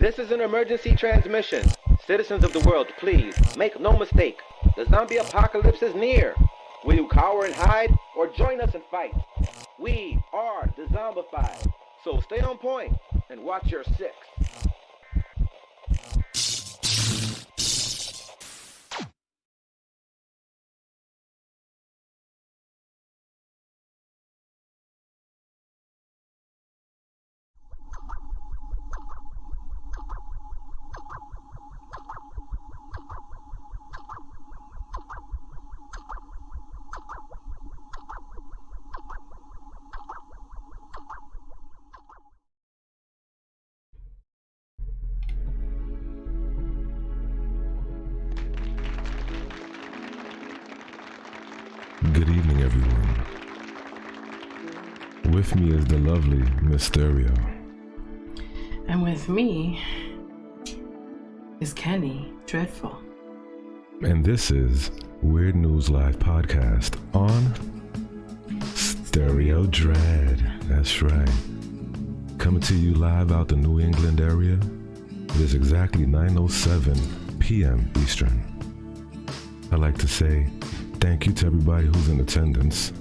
This is an emergency transmission. Citizens of the world, please, make no mistake. The zombie apocalypse is near. Will you cower and hide, or join us and fight? We are Dezombified. So stay on point and watch your six. Good evening, everyone. With me is the lovely Mysterio. And with me is Kenny Dreadful. And this is Weird News Live Podcast on Stereo Dread. That's right. Coming to you live out the New England area. It is exactly 9:07 p.m. Eastern. I'd like to say thank you to everybody who's in attendance.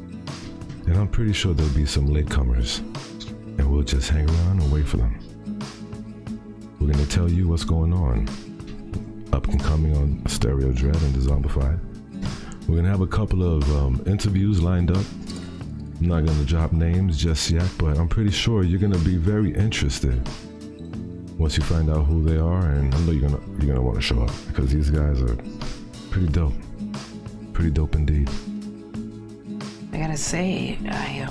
And I'm pretty sure there'll be some latecomers. And we'll just hang around and wait for them. We're going to tell you what's going on up and coming on Stereo Dread and Dezombified. We're going to have a couple of interviews lined up. I'm not going to drop names just yet, but I'm pretty sure you're going to be very interested once you find out who they are. And I know you're gonna want to show up because these guys are pretty dope. Pretty dope indeed. I gotta say, I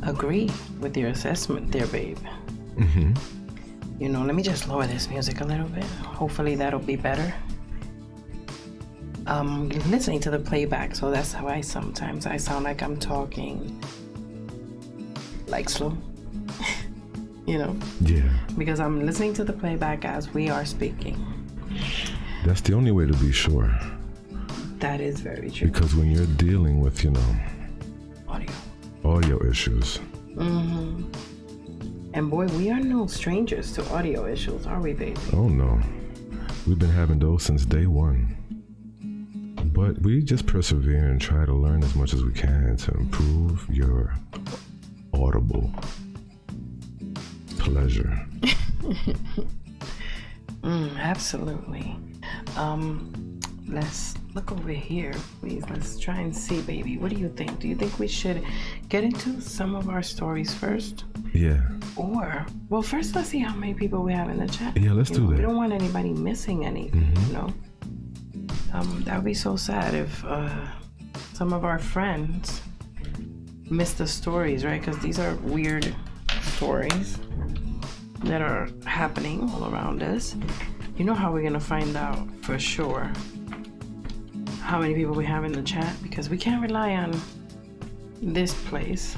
agree with your assessment there, babe. Mm-hmm. You know, let me just lower this music a little bit. Hopefully that'll be better. Listening to the playback, so that's how I sound like I'm talking like slow. You know? Yeah. Because I'm listening to the playback as we are speaking. That's the only way to be sure. That is very true. Because when you're dealing with, audio issues. Mm-hmm. And boy, we are no strangers to audio issues, are we, baby? Oh no. We've been having those since day one. But we just persevere and try to learn as much as we can to improve your audible pleasure. Absolutely. Let's look over here, please. Let's try and see, baby. What do you think? Do you think we should get into some of our stories first? Yeah. Or, well, first let's see how many people we have in the chat. Yeah, let's do that. We don't want anybody missing anything, That would be so sad if some of our friends miss the stories, right? Because these are weird stories that are happening all around us. You know how we're going to find out for sure how many people we have in the chat, because we can't rely on this place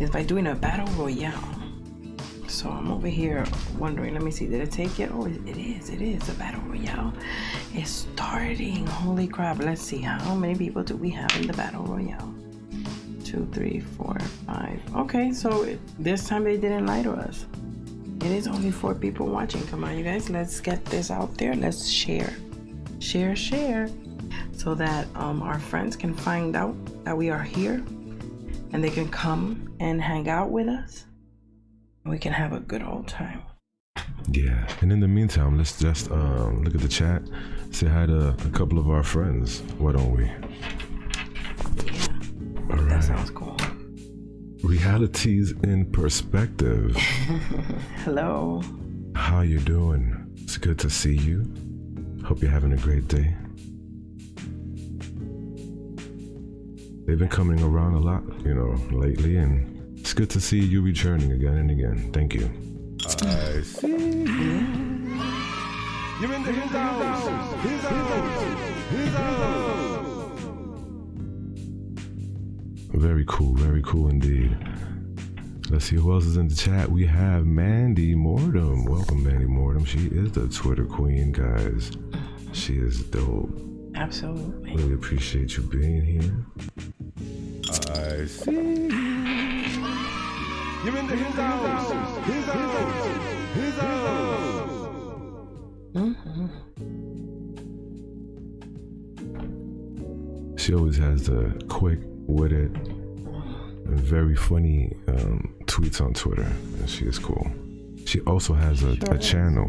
is by doing a battle royale. So I'm over here wondering, let me see, did it take it? Oh, it is a battle royale. It's starting. Holy crap. Let's see, how many people do we have in the battle royale? 2, 3, 4, 5. Okay, so this time they didn't lie to us. It is only 4 people watching. Come on, you guys, let's get this out there. Let's share, so that our friends can find out that we are here, and they can come and hang out with us. We can have a good old time. Yeah, and in the meantime, let's just look at the chat, say hi to a couple of our friends. Why don't we? Yeah, all right. That sounds cool. Realities in perspective. Hello. How you doing? It's good to see you. Hope you're having a great day. They've been coming around a lot, lately, and it's good to see you returning again and again. Thank you. I see you. You're in the his house. Very cool indeed. Let's see who else is in the chat. We have Mandy Mortem. Welcome, Mandy Mortem. She is the Twitter queen, guys. She is dope. Absolutely. Really appreciate you being here. I see. You're in the his house. His house. His house. She always has the quick, witted, and very funny tweets on Twitter, and she is cool. She also has a channel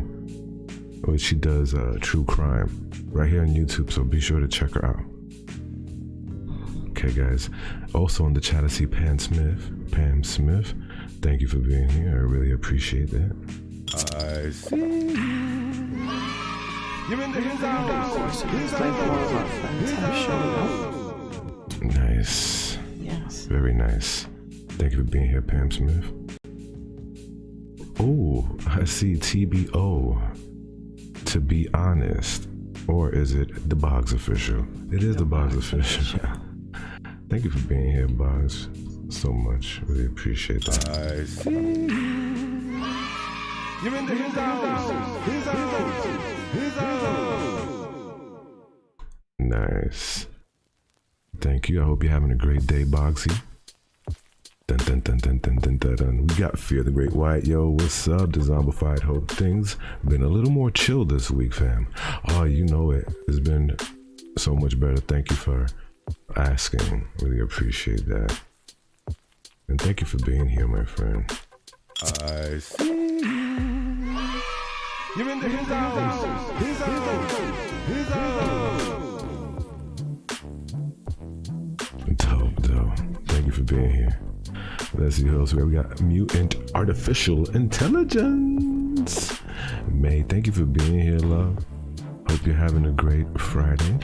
where she does true crime right here on YouTube, so be sure to check her out. Okay, guys. Also on the chat, I see Pam Smith. Pam Smith, thank you for being here. I really appreciate that. I see you. You're in the his house. Nice. Yes. Very nice. Thank you for being here, Pam Smith. Oh, I see TBO. To be honest. Or is it the Boggs Official? It is the Boggs Official. Thank you for being here, Boggs, so much. Really appreciate that. I see you. You're in the his house. His house. His house. Nice. Thank you. I hope you're having a great day, Boggsy. Dun, dun, dun, dun, dun, dun, dun, dun. We got Fear the Great White. Yo, what's up? Dezombified. Hope things been a little more chill this week, fam. Oh, you know it. It's been so much better. Thank you for asking. Really appreciate that. And thank you for being here, my friend. I see you. You're in the his house. His house. His house. Dope. Thank you for being here. Let's see who else we got. Mutant Artificial Intelligence. May, thank you for being here, love. Hope you're having a great Friday.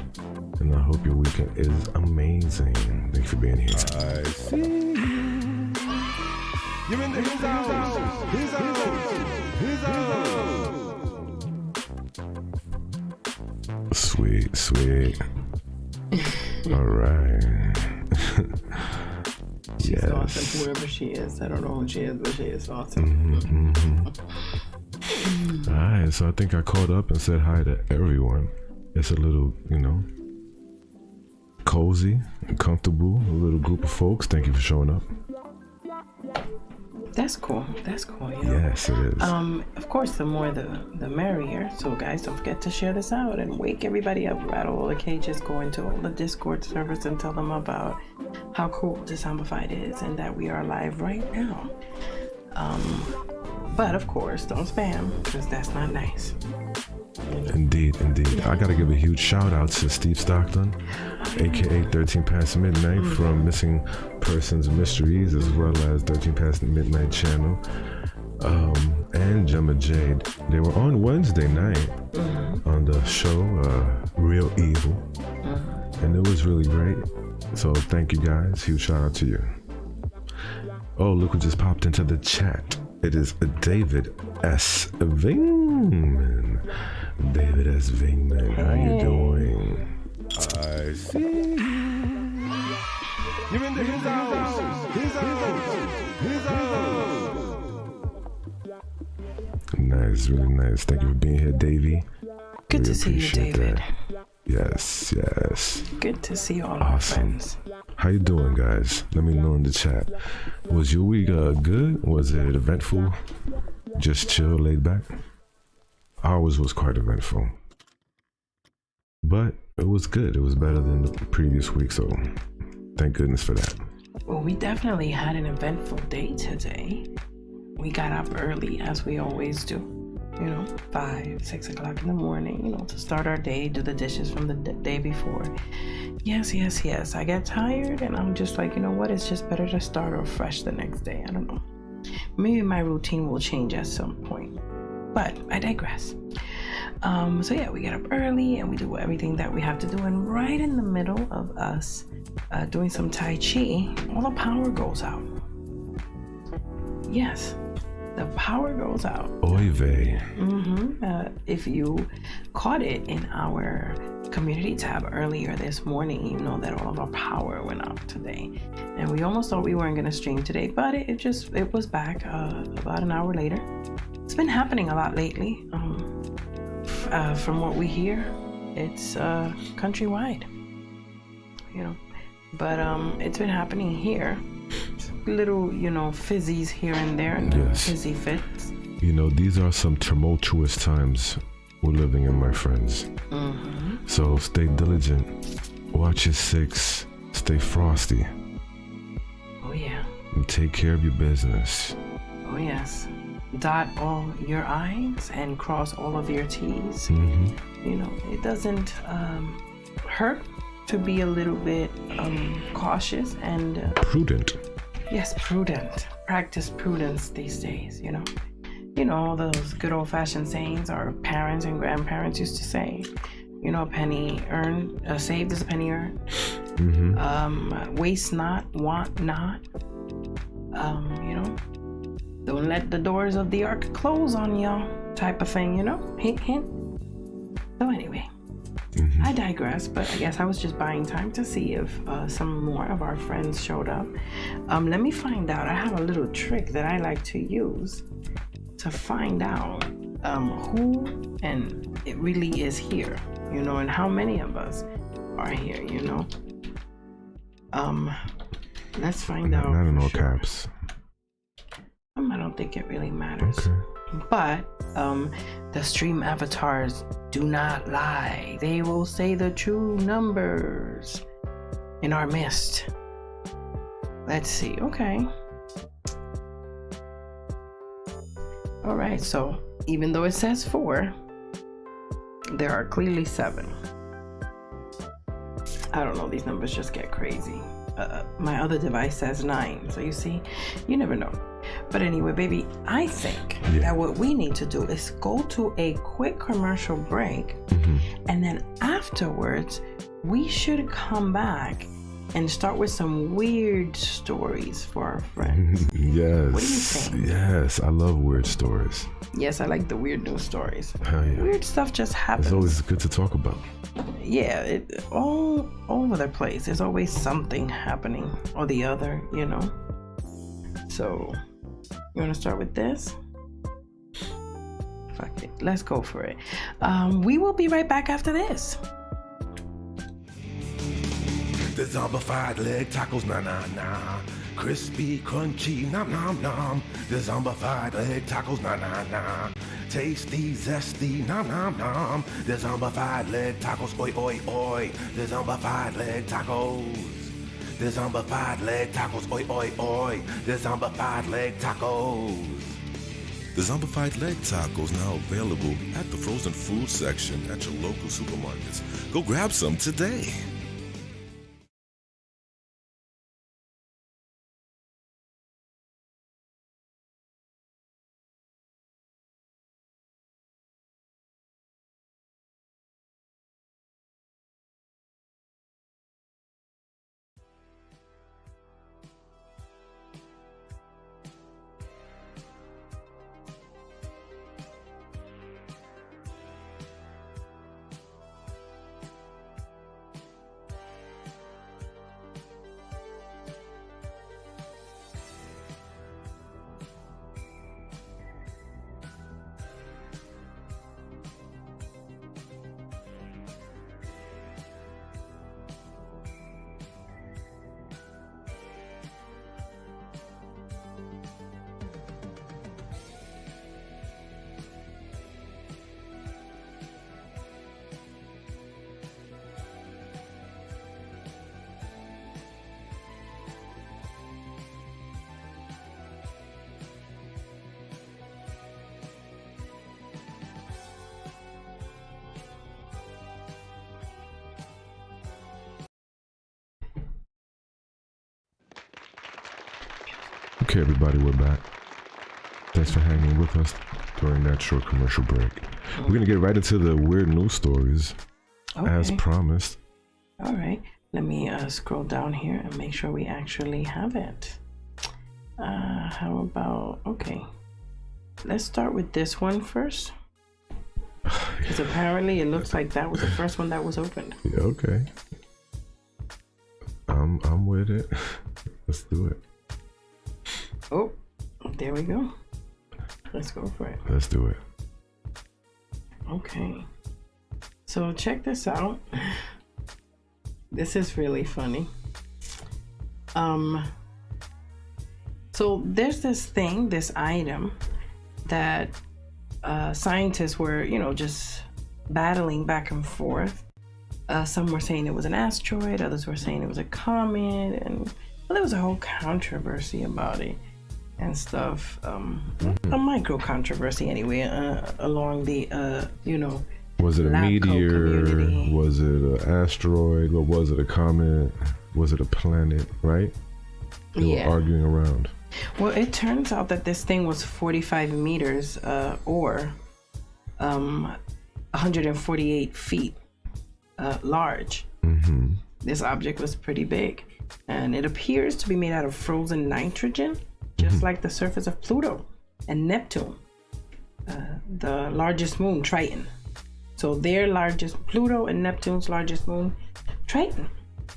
And I hope your weekend is amazing. Thank you for being here. I see you. You're in the his house. His house. His house. Sweet. All right. She's awesome, whoever she is. I don't know who she is, but she is awesome. All right, so I think I called up and said hi to everyone. It's a little, cozy and comfortable, a little group of folks. Thank you for showing up. That's cool. Yes, it is. Of course, the more the merrier. So guys, don't forget to share this out and wake everybody up. Rattle all the cages, go into all the Discord servers and tell them about how cool Dezombified is and that we are live right now. But of course, don't spam, because that's not nice. Indeed. I gotta give a huge shout out to Steve Stockton, aka 13 Past Midnight from Missing Persons Mysteries, as well as 13 Past Midnight channel, and Gemma Jade. They were on Wednesday night on the show Real Evil, and it was really great. So thank you guys. Huge shout out to you. Oh, look who just popped into the chat. It is David S. Vingman. David S. Vingman, how you doing? I see you. You're in the his house. His house. His house. Nice, really nice. Thank you for being here, Davey. Good to see you, David. That. Yes. Good to see all our friends. How you doing, guys? Let me know in the chat. Was your week good? Was it eventful? Just chill, laid back? Ours was quite eventful. But it was good. It was better than the previous week, so thank goodness for that. Well, we definitely had an eventful day today. We got up early, as we always do. 5, 6 o'clock in the morning, to start our day, do the dishes from the day before. Yes. I get tired and I'm just like, you know what? It's just better to start off fresh the next day. I don't know. Maybe my routine will change at some point, but I digress. So yeah, we get up early and we do everything that we have to do. And right in the middle of us doing some Tai Chi, all the power goes out. Yes. The power goes out. Oy vey. If you caught it in our community tab earlier this morning, you know that all of our power went out today. And we almost thought we weren't going to stream today, but it was back about an hour later. It's been happening a lot lately. From what we hear, it's countrywide. But it's been happening here. little, you know, fizzies here and there, and Yes. fizzy fits. You know, these are some tumultuous times we're living in, my friends. So stay diligent, watch your six, stay frosty, Oh yeah. and take care of your business. Oh yes. Dot all your I's and cross all of your T's. You know, it doesn't hurt to be a little bit cautious and Prudent. yes, prudent. Practice prudence these days, you know. You know, those good old-fashioned sayings our parents and grandparents used to say. You know, a penny earned, saved is a penny earned. Waste not, want not. You know, don't let the doors of the ark close on y'all, type of thing, you know? Hint, hint. So anyway, I digress, but I guess I was just buying time to see if some more of our friends showed up. Let me find out. I have a little trick that I like to use to find out who and it really is here, you know, and how many of us are here, you know. Let's find out. Not in all caps. I don't think it really matters. Okay. But the stream avatars do not lie. They will say the true numbers in our midst. Let's see. Okay. All right. So even though it says 4, there are clearly 7. I don't know. These numbers just get crazy. My other device says 9. So you see, you never know. But anyway, baby, I think that what we need to do is go to a quick commercial break, and then afterwards, we should come back and start with some weird stories for our friends. Yes. What do you think? Yes, I love weird stories. Yes, I like the weird news stories. Hell yeah. Weird stuff just happens. It's always good to talk about. Yeah, all over the place. There's always something happening or the other, you know. So, you want to start with this? Fuck it. Let's go for it. We will be right back after this. The zombified leg tacos, na na na. Crispy, crunchy, nom nom nom. The zombified leg tacos, na na na. Tasty, zesty, nom nom nom. The zombified leg tacos, oi oi oi. The zombified leg tacos. The zombified leg tacos, oi oi oi. The zombified leg tacos. The Zombified Leg Tacos now available at the frozen food section at your local supermarkets. Go grab some today. Okay, everybody, we're back. Thanks for hanging with us during that short commercial break. We're going to get right into the weird news stories, as promised. All right. Let me scroll down here and make sure we actually have it. How about, okay. Let's start with this one first. Because apparently it looks like that was the first one that was opened. Yeah, okay. I'm with it. Let's do it. Oh, there we go. Let's go for it. Let's do it. Okay. So check this out. This is really funny. So there's this item that scientists were, just battling back and forth. Some were saying it was an asteroid, others were saying it was a comet, and there was a whole controversy about it and stuff. A micro controversy anyway, along the, Was it a meteor? community. Was it an asteroid? What was it? A comet? Was it a planet? Right? They were arguing around. Well, it turns out that this thing was 45 meters or 148 feet large. Mm-hmm. This object was pretty big, and it appears to be made out of frozen nitrogen, just like the surface of Pluto and Neptune, the largest moon, Triton. So their largest, Pluto and Neptune's largest moon, Triton.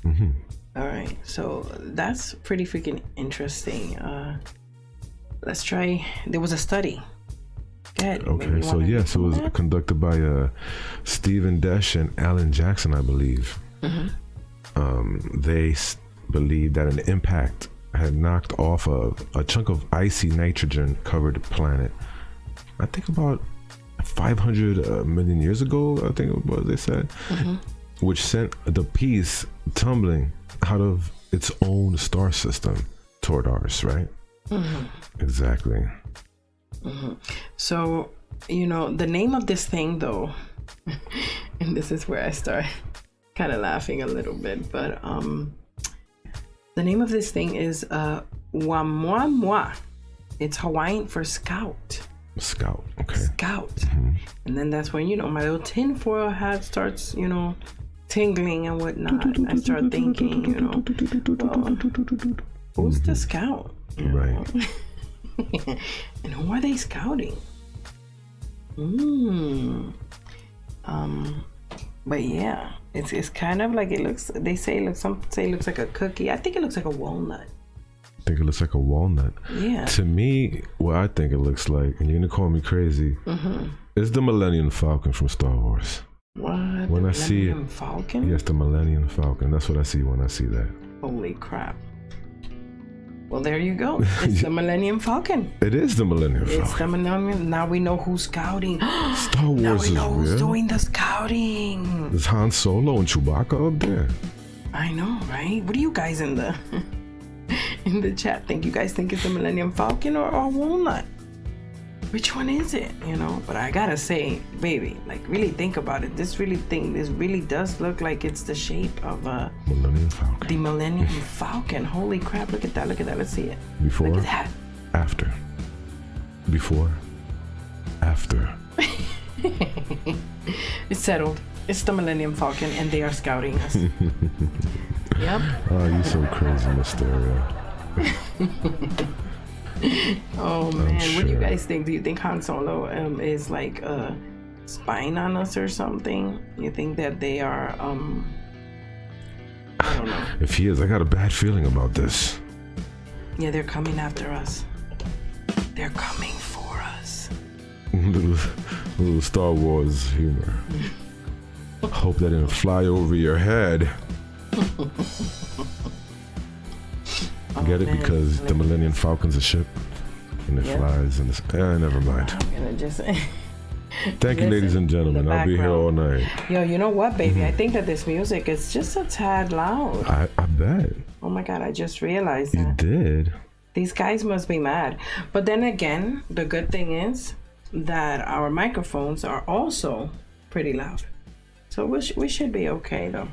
Mm-hmm. All right, so that's pretty freaking interesting. Let's try. There was a study. Go ahead. Okay, so yes, it was conducted by Stephen Desch and Alan Jackson, I believe. They believed that an impact had knocked off a chunk of icy nitrogen-covered planet. I think about 500 million years ago, I think it was, they said, which sent the piece tumbling out of its own star system toward ours, right? Exactly. So, the name of this thing, though, and this is where I start kind of laughing a little bit, but the name of this thing is Wamwamwa. It's Hawaiian for scout. Scout, okay. Scout. And then that's when, my little tinfoil hat starts, tingling and whatnot. I start thinking, well, who's the scout? Right. And who are they scouting? But yeah, it's kind of like it looks. They say some say it looks like a cookie. I think it looks like a walnut. I think it looks like a walnut. Yeah. To me, what I think it looks like, and you're gonna call me crazy, is the Millennium Falcon from Star Wars. What? When the I see it, Millennium Falcon? Yes, the Millennium Falcon. That's what I see when I see that. Holy crap. Well, there you go. It's the Millennium Falcon. It is the Millennium Falcon. It's the Millennium. Now we know who's scouting. Star Wars now we is know who's real. doing the scouting. There's Han Solo and Chewbacca up there. I know, right? What do you guys in the chat think? You guys think it's the Millennium Falcon or walnut? Which one is it? But I gotta say, baby, like really think about it. This really does look like it's the shape of Millennium Falcon. the Millennium Falcon. Holy crap! Look at that! Let's see it. Before, Look at that. after. Before, after. It's settled. It's the Millennium Falcon, and they are scouting us. Yep. Oh, you're so crazy, Mysterio. Oh man, sure. What do you guys think? Do you think Han Solo is like spying on us or something? You think that they are I don't know. If he is, I got a bad feeling about this. Yeah, they're coming after us. They're coming for us. little Star Wars humor. Hope that didn't fly over your head. Get it? man. Because the Millennium Falcon's a ship and it flies in the sky. Never mind. I'm gonna just Thank you, ladies and gentlemen. I'll be here all night. Yo, you know what, baby? I think that this music is just a tad loud. I bet. Oh my god, I just realized You that. did. These guys must be mad. But then again, the good thing is that our microphones are also pretty loud. So we should be okay though.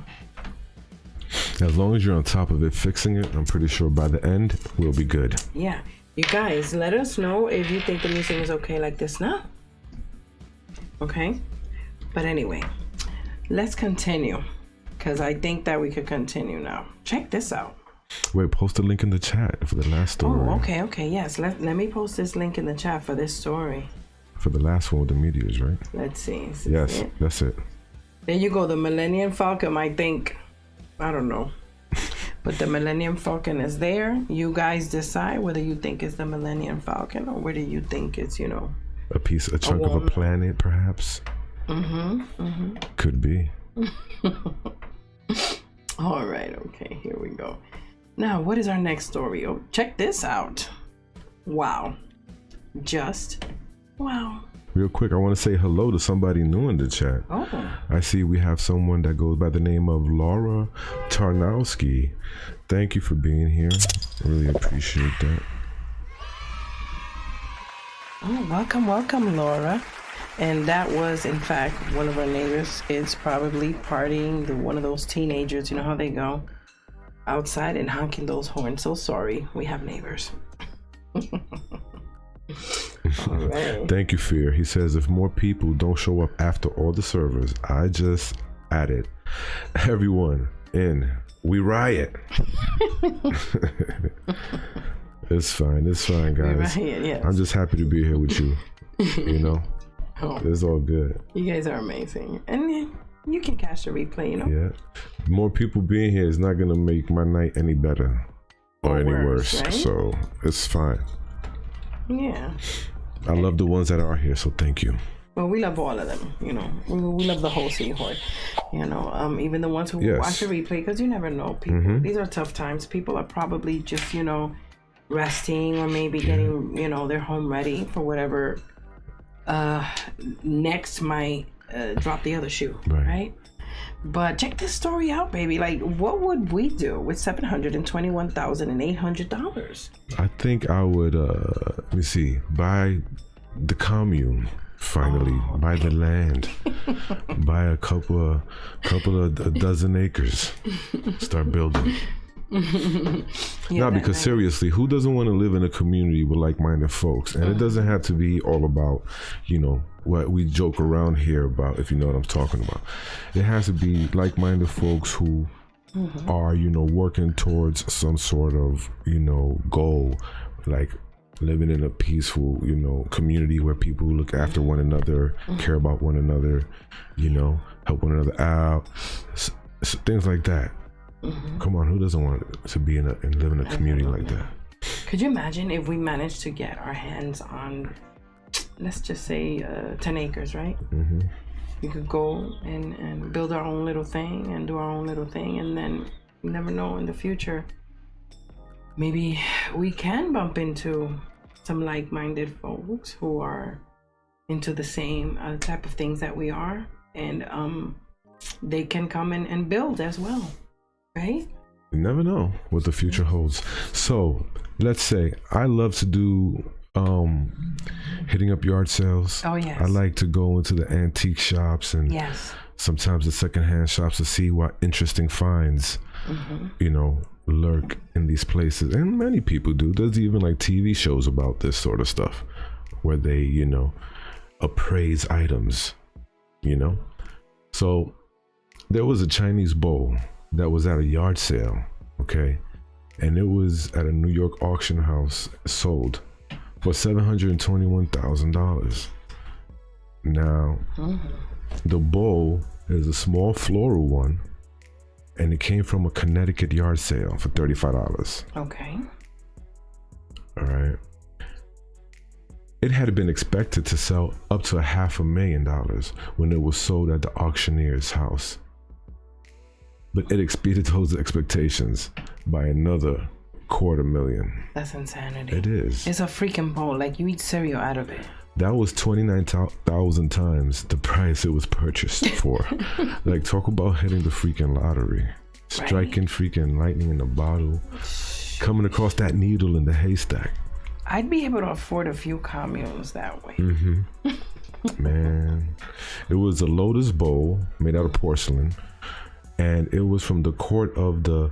As long as you're on top of it, fixing it, I'm pretty sure by the end, we'll be good. Yeah. You guys, let us know if you think the music is okay like this now. Okay? But anyway, let's continue. Because I think that we could continue now. Check this out. Wait, post a link in the chat for the last story. Oh, okay. Yes, let me post this link in the chat for this story. For the last one with the meteors, right? Let's see. Is this Yes, it? that's it. There you go. The Millennium Falcon, I think. I don't know. But the Millennium Falcon is there. You guys decide whether you think it's the Millennium Falcon or whether you think it's, a chunk of a planet, perhaps. Could be. All right. Okay. Here we go. Now, what is our next story? Oh, check this out. Wow. Just wow. Real quick, I want to say hello to somebody new in the chat. Oh. I see we have someone that goes by the name of Laura Tarnowski. Thank you for being here. Really appreciate that. Oh, welcome, Laura. And that was, in fact, one of our neighbors' kids probably partying. One of those teenagers, you know how they go outside and honking those horns. So sorry, we have neighbors. Right. Thank you, Fear. He says, if more people don't show up after all the servers, I just added everyone in. We riot. It's fine, guys. Riot, yes. I'm just happy to be here with you. You know, it's all good. You guys are amazing, and you can catch the replay. You know. Yeah. More people being here is not gonna make my night any better or any worse. Right? So it's fine. Yeah. I love the ones that are here, so thank you. Well, we love all of them, you know. We love the whole Seahorse, you know. Even the ones who watch the replay, because you never know, people. These are tough times. People are probably just, you know, resting or maybe getting, you know, their home ready for whatever next might drop the other shoe, right? But check this story out, baby. Like, what would we do with $721,800? I think I would, let me see, buy the commune. Finally, buy the land, buy a couple of dozen acres, start building. Because seriously, who doesn't want to live in a community with like-minded folks? And it doesn't have to be all about, you know, what we joke around here about, if you know what I'm talking about. It has to be like-minded folks who are, you know, working towards some sort of, you know, goal, like living in a peaceful, you know, community where people look after one another, care about one another, you know, help one another out, things like that. Come on, who doesn't want to be and live in a community like that? Could you imagine if we managed to get our hands on, let's just say 10 acres, right? We could go and build our own little thing and do our own little thing, and then you never know, in the future maybe we can bump into some like-minded folks who are into the same type of things that we are, and they can come in and build as well, right? You never know what the future holds. So let's say I love to do hitting up yard sales. Oh yes. I like to go into the antique shops and sometimes the secondhand shops to see what interesting finds you know, lurk in these places. And many people do. There's even like TV shows about this sort of stuff where they, you know, appraise items, you know. So there was a Chinese bowl that was at a yard sale, okay, and it was at a New York auction house, sold for $721,000. Now the bowl is a small floral one, and it came from a Connecticut yard sale for $35. Okay. All right. It had been expected to sell up to $500,000 when it was sold at the auctioneer's house. But it exceeded those expectations by another $250,000. That's insanity. It is. It's a freaking bowl. Like, you eat cereal out of it. That was 29,000 times the price it was purchased for. Like, talk about hitting the freaking lottery. Striking freaking lightning in a bottle. Coming across that needle in the haystack. I'd be able to afford a few communes that way. Man. It was a lotus bowl made out of porcelain. And it was from the court of the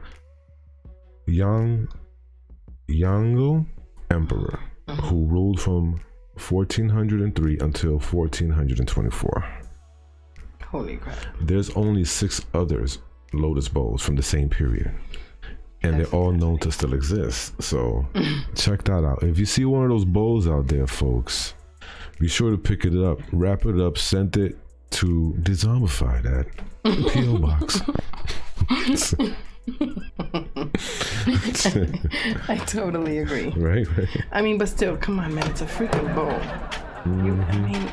Yongle Emperor, who ruled from 1403 until 1424. Holy crap. There's only 6 others lotus bowls from the same period, and they're all known to still exist. So check that out. If you see one of those bowls out there, folks, be sure to pick it up, wrap it up, send it to Dezombified at P.O. Box. I totally agree. Right. I mean, but still, come on, man, it's a freaking bowl. I mean,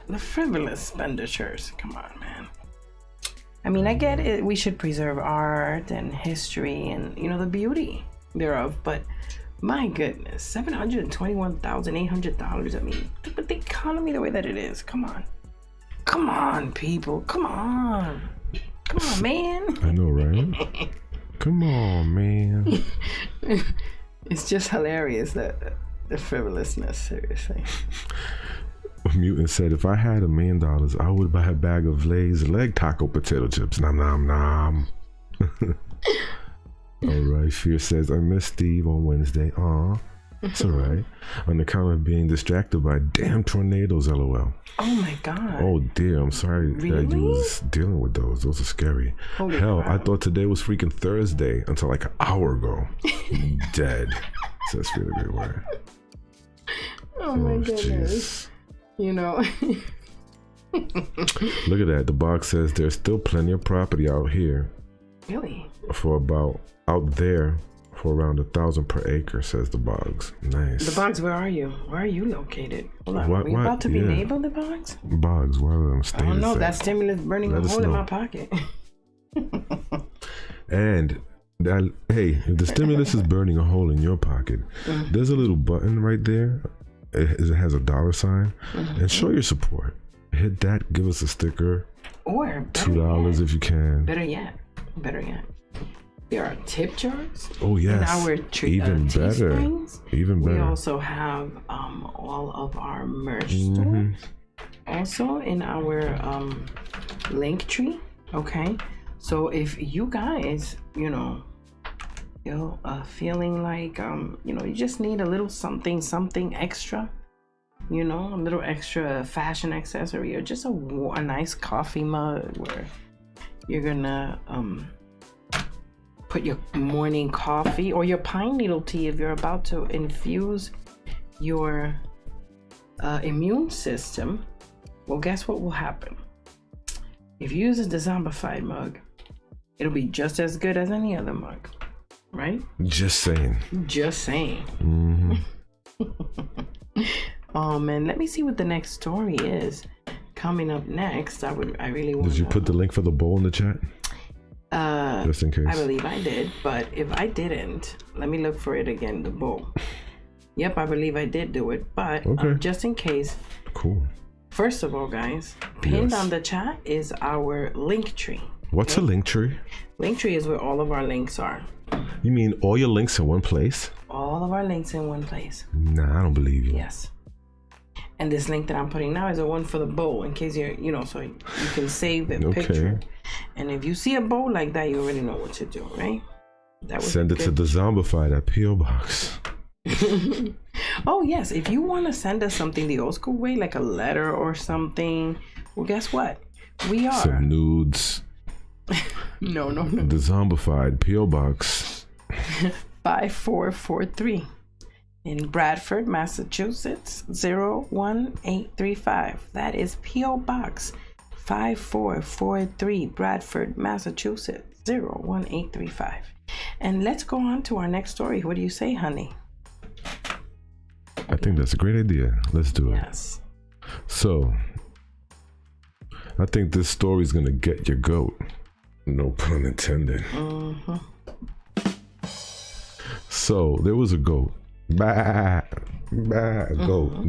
the frivolous expenditures. Come on, man. I mean, I get it. We should preserve art and history and, you know, the beauty thereof. But My goodness, $721,800. I mean, but the economy the way that it is. Come on, people. Come on, man. I know, right? Come on, man. It's just hilarious that the frivolousness. Seriously. A mutant said, if I had $1 million, I would buy a bag of Lay's leg taco potato chips. Nom nom nom. All right. Fear says, I missed Steve on Wednesday. Aw, it's all right. On account of being distracted by damn tornadoes, lol. Oh my God. Oh dear, I'm sorry that you was dealing with those. Those are scary. Holy Hell, crap. I thought today was freaking Thursday until like an hour ago. Dead. Says Fear the Great Word. Oh my goodness. Jeez. You know. Look at that. The box says there's still plenty of property out here. Really? Out there for around 1,000 per acre, says the Boggs. Nice. The Boggs, where are you? Where are you located? Hold on. What- Are we what? about to be Yeah. labeled the Boggs? Boggs, why would I'm staying? I don't know. That stimulus burning a Let us hole in know. my pocket. And that, hey, if the stimulus is burning a hole in your pocket, there's a little button right there. It has a $sign, and show your support. Hit that. Give us a sticker. Or $2 if you can. Better yet. There are tip jars. Oh yes. In our Even better. teaspoons. Even We better. also have all of our merch stores. Also in our link tree. Okay. So if you guys, you're feeling like you just need a little something extra, a little extra fashion accessory, or just a nice coffee mug where you're gonna put your morning coffee or your pine needle tea if you're about to infuse your immune system. Well, guess what will happen? If you use a Dezombified mug, it'll be just as good as any other mug, right? Just saying. And let me see what the next story is coming up next. I really want. Did you put the link for the bowl in the chat? Just in case. I believe I did, but if I didn't, let me look for it again. The bowl. Yep, I believe I did do it, but Okay. Just in case. Cool. First of all, guys, pinned on the chat is our link tree. What's a link tree? Link tree is where all of our links are. You mean all your links in one place? All of our links in one place. Nah, I don't believe you. Yes. And this link that I'm putting now is a one for the bowl, in case you're, so you can save a picture. And if you see a bowl like that, you already know what to do, right? Send it to the Zombified at P.O. Box. Oh, yes. If you want to send us something the old school way, like a letter or something, well, guess what? We are. Some nudes. No. The Zombified P.O. Box 5443 in Bradford, Massachusetts 01835. That is P.O. Box 5443, Bradford, Massachusetts 01835. And let's go on to our next story. What do you say, honey? I think that's a great idea. Let's do it. Yes. So, I think this story is going to get your goat. No pun intended. So, there was a goat. Goat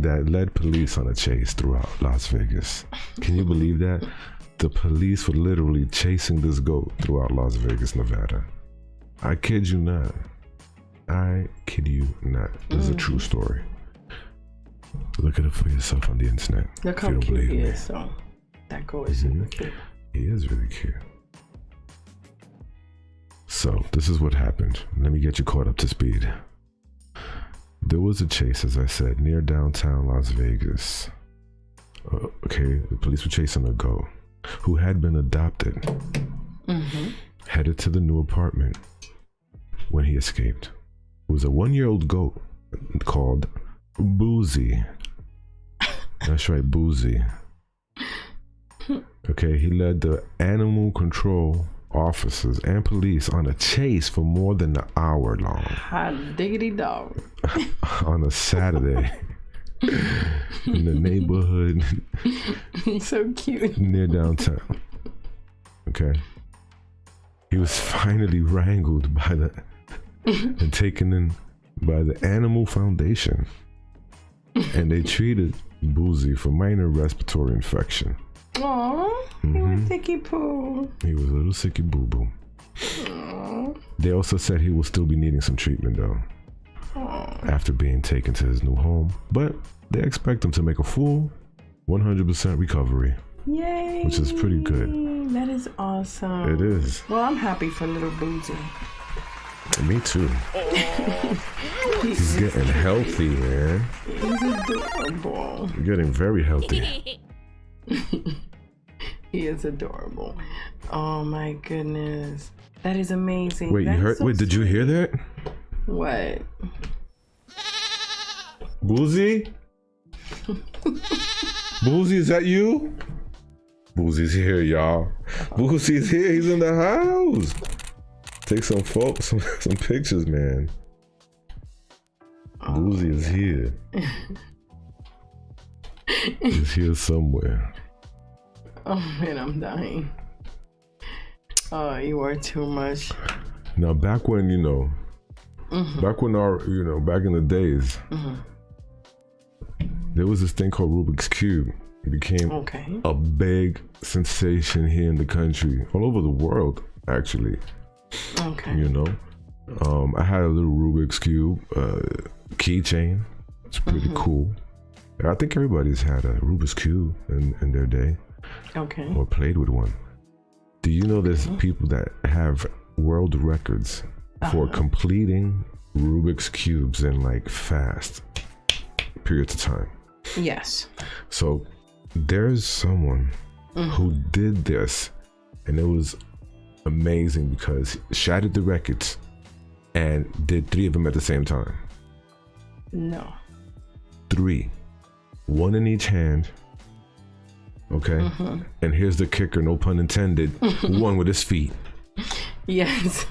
that led police on a chase throughout Las Vegas. Can you believe that? The police were literally chasing this goat throughout Las Vegas, Nevada. I kid you not. This is a true story. Look at it for yourself on the internet. Look how cute he is. So that goat is super cute. He is really cute. So this is what happened. Let me get you caught up to speed. There was a chase, as I said, near downtown Las Vegas. The police were chasing a goat who had been adopted, headed to the new apartment when he escaped. It was a 1-year-old goat called Boozy. That's right, Boozy. Okay, he led the animal control officers and police on a chase for more than an hour long. Hot diggity dog. On a Saturday in the neighborhood. So cute. Near downtown. Okay. He was finally wrangled by and taken in by the Animal Foundation. And they treated Boozy for minor respiratory infection. Aw, he was sicky poo. He was a little sicky boo boo. They also said he will still be needing some treatment though, after being taken to his new home. But they expect him to make a full 100% recovery. Yay! Which is pretty good. That is awesome. It is. Well, I'm happy for little Boozy. Me too. He's getting healthy, man. He's adorable. Getting very healthy. He is adorable. Oh my goodness. That is amazing. Wait, you heard? Wait, did you hear that? What? Boozy? Boozy, is that you? Boozy's here, y'all. Boozy's here. He's in the house. Take some some pictures, man. Boozy is here. He's here somewhere. Oh man, I'm dying. Oh, you are too much. Now, back when, back when back in the days, there was this thing called Rubik's Cube. It became a big sensation here in the country, all over the world, actually. Okay. I had a little Rubik's Cube keychain. It's pretty cool. I think everybody's had a Rubik's Cube in their day. Okay. Or played with one. Do you know there's people that have world records for completing Rubik's Cubes in like fast periods of time? Yes. So there's someone who did this, and it was amazing because he shattered the records and did 3 of them at the same time. No. 3. 1 in each hand. Okay. And here's the kicker, no pun intended. 1 with his feet. Yes.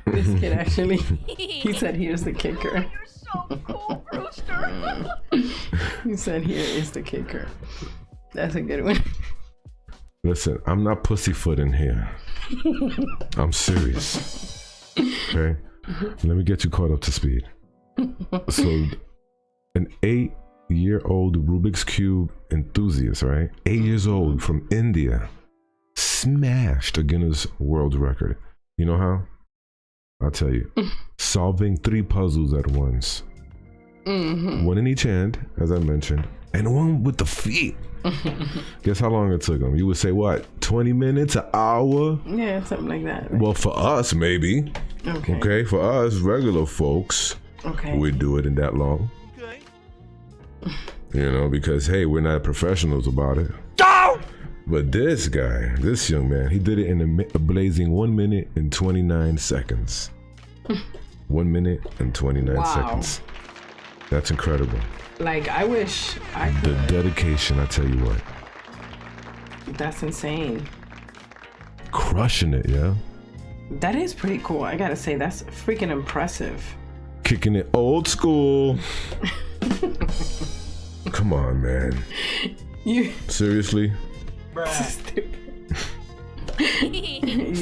This kid actually, he said, here's the kicker. You're so cool, Brewster. He said, here is the kicker. That's a good one. Listen, I'm not pussyfooting here. I'm serious. Okay? Let me get you caught up to speed. So, an 8-year-old Rubik's Cube enthusiast, right? 8 years old from India, smashed a Guinness World Record. You know how? I'll tell you. Solving 3 puzzles at once. 1 in each hand, as I mentioned, and 1 with the feet. Guess how long it took him? You would say what? 20 minutes, an hour? Yeah, something like that. Well, for us, maybe. Okay, for us, regular folks, we'd do it in that long. Because, hey, we're not professionals about it. But this guy, this young man, he did it in a blazing 1 minute and 29 seconds. 1 minute and 29 seconds. That's incredible. Like, I wish I could. The dedication, I tell you what. That's insane. Crushing it, yeah? That is pretty cool. I gotta say, that's freaking impressive. Kicking it old school. Come on, man. You seriously?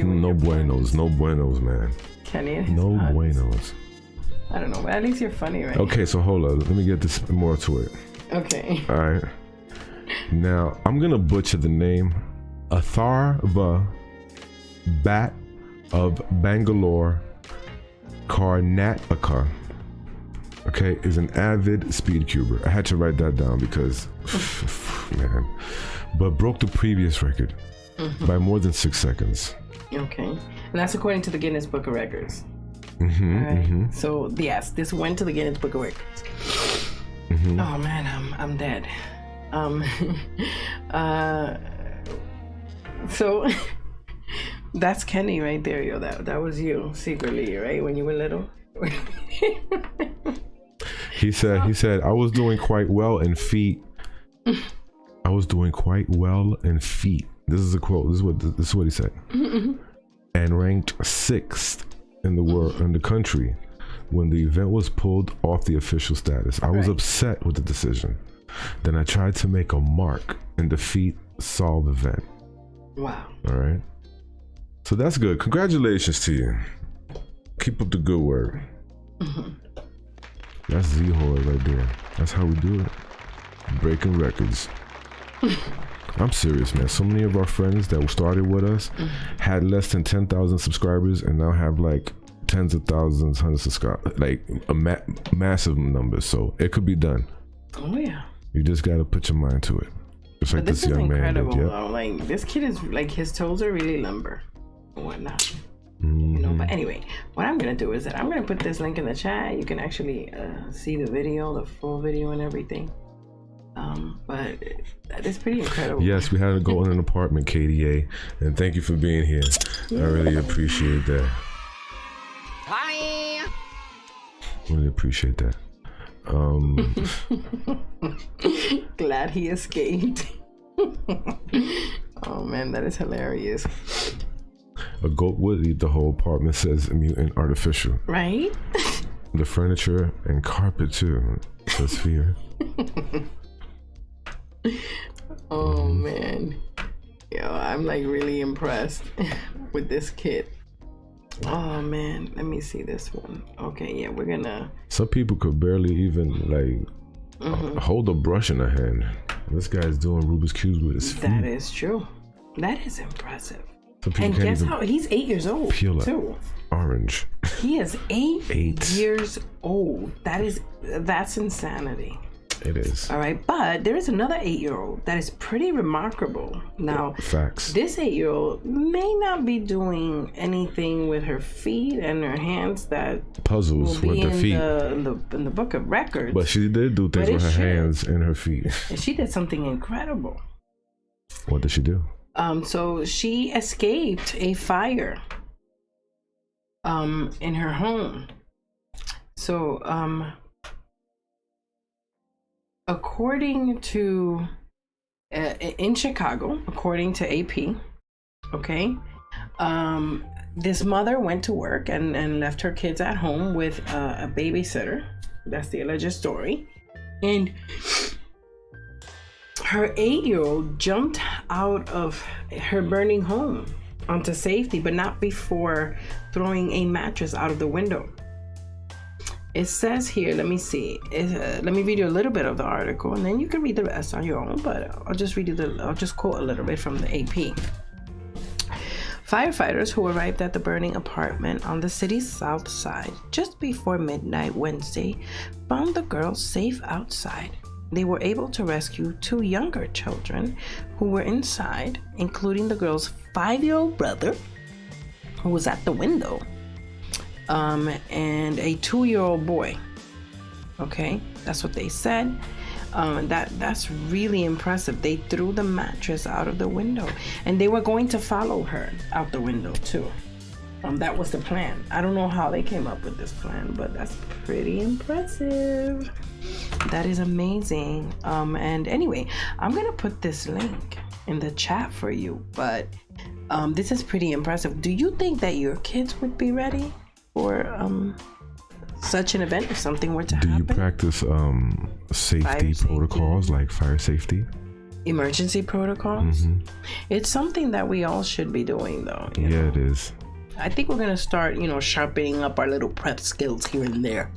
No buenos, man. Kenny, no buenos. I don't know, but at least you're funny, right? Okay, so hold on. Let me get this more to it. Okay. All right. Now, I'm going to butcher the name. Atharva Bat of Bangalore, Karnataka. Okay, is an avid speedcuber. I had to write that down because, man. But broke the previous record by more than 6 seconds. Okay. And that's according to the Guinness Book of Records. So, yes, this went to the Guinness Book of Records. Oh, man, I'm dead. So, that's Kenny right there, yo. That was you, secretly, right? When you were little? He said, I was doing quite well in feet. I was doing quite well in feet. This is a quote. This is what he said. And ranked 6th in the world, in the country, when the event was pulled off the official status. I was upset with the decision. Then I tried to make a mark in the feet solve event. Wow. All right. So that's good. Congratulations to you. Keep up the good work. That's Z-horror right there. That's how we do it. Breaking records. I'm serious, man. So many of our friends that started with us had less than 10,000 subscribers and now have like tens of thousands, hundreds of subscribers, like a massive number. So it could be done. Oh yeah. You just got to put your mind to it. It's like this this young man. Incredible, Did, though. Like this kid is like his toes are really limber and whatnot. Mm-hmm. You know, but anyway, what I'm gonna do is that I'm gonna put this link in the chat. You can actually see the video, the full video and everything. But that is pretty incredible. Yes, we had to go in an apartment, KDA, and thank you for being here. I really appreciate that. Hi. Really appreciate that. Glad he escaped. Oh man, that is hilarious. A goat would eat the whole apartment, says mutant artificial. Right? The furniture and carpet too, says fear. Oh man. Yo, I'm like really impressed with this kid. Oh man, let me see this one. Okay, yeah, we're gonna. Some people could barely even like hold a brush in a hand. This guy's doing Rubik's cubes with his feet. That is true. That is impressive. Some people And can't guess even how? He's 8 years old peel too. orange. He is 8 8 years old. That's insanity. It is. All right, but there is another 8-year-old that is pretty remarkable. Now, Facts. this 8-year-old may not be doing anything with her feet and her hands that Puzzles will with be the feet. in the book of records. But she did do things But with her it should. hands and her feet. And she did something incredible. What did she do? So she escaped a fire in her home. So according to in Chicago, according to AP, okay, this mother went to work and left her kids at home with a babysitter. That's the alleged story. And her 8-year-old jumped out of her burning home onto safety, but not before throwing a mattress out of the window. It says here, let me see. Let me read you a little bit of the article, and then you can read the rest on your own. But I'll just quote a little bit from the AP. Firefighters who arrived at the burning apartment on the city's south side just before midnight Wednesday found the girls safe outside. They were able to rescue 2 younger children who were inside, including the girl's 5-year-old brother, who was at the window, and a 2-year-old boy. Okay, that's what they said. That's really impressive. They threw the mattress out of the window, and they were going to follow her out the window too. That was the plan. I don't know how they came up with this plan, but that's pretty impressive. That is amazing. And anyway, I'm gonna put this link in the chat for you, but this is pretty impressive. Do you think that your kids would be ready for such an event if something were to happen? Do you practice safety protocols like fire safety? Emergency protocols? It's something that we all should be doing though. You know? It is. I think we're gonna start, sharpening up our little prep skills here and there.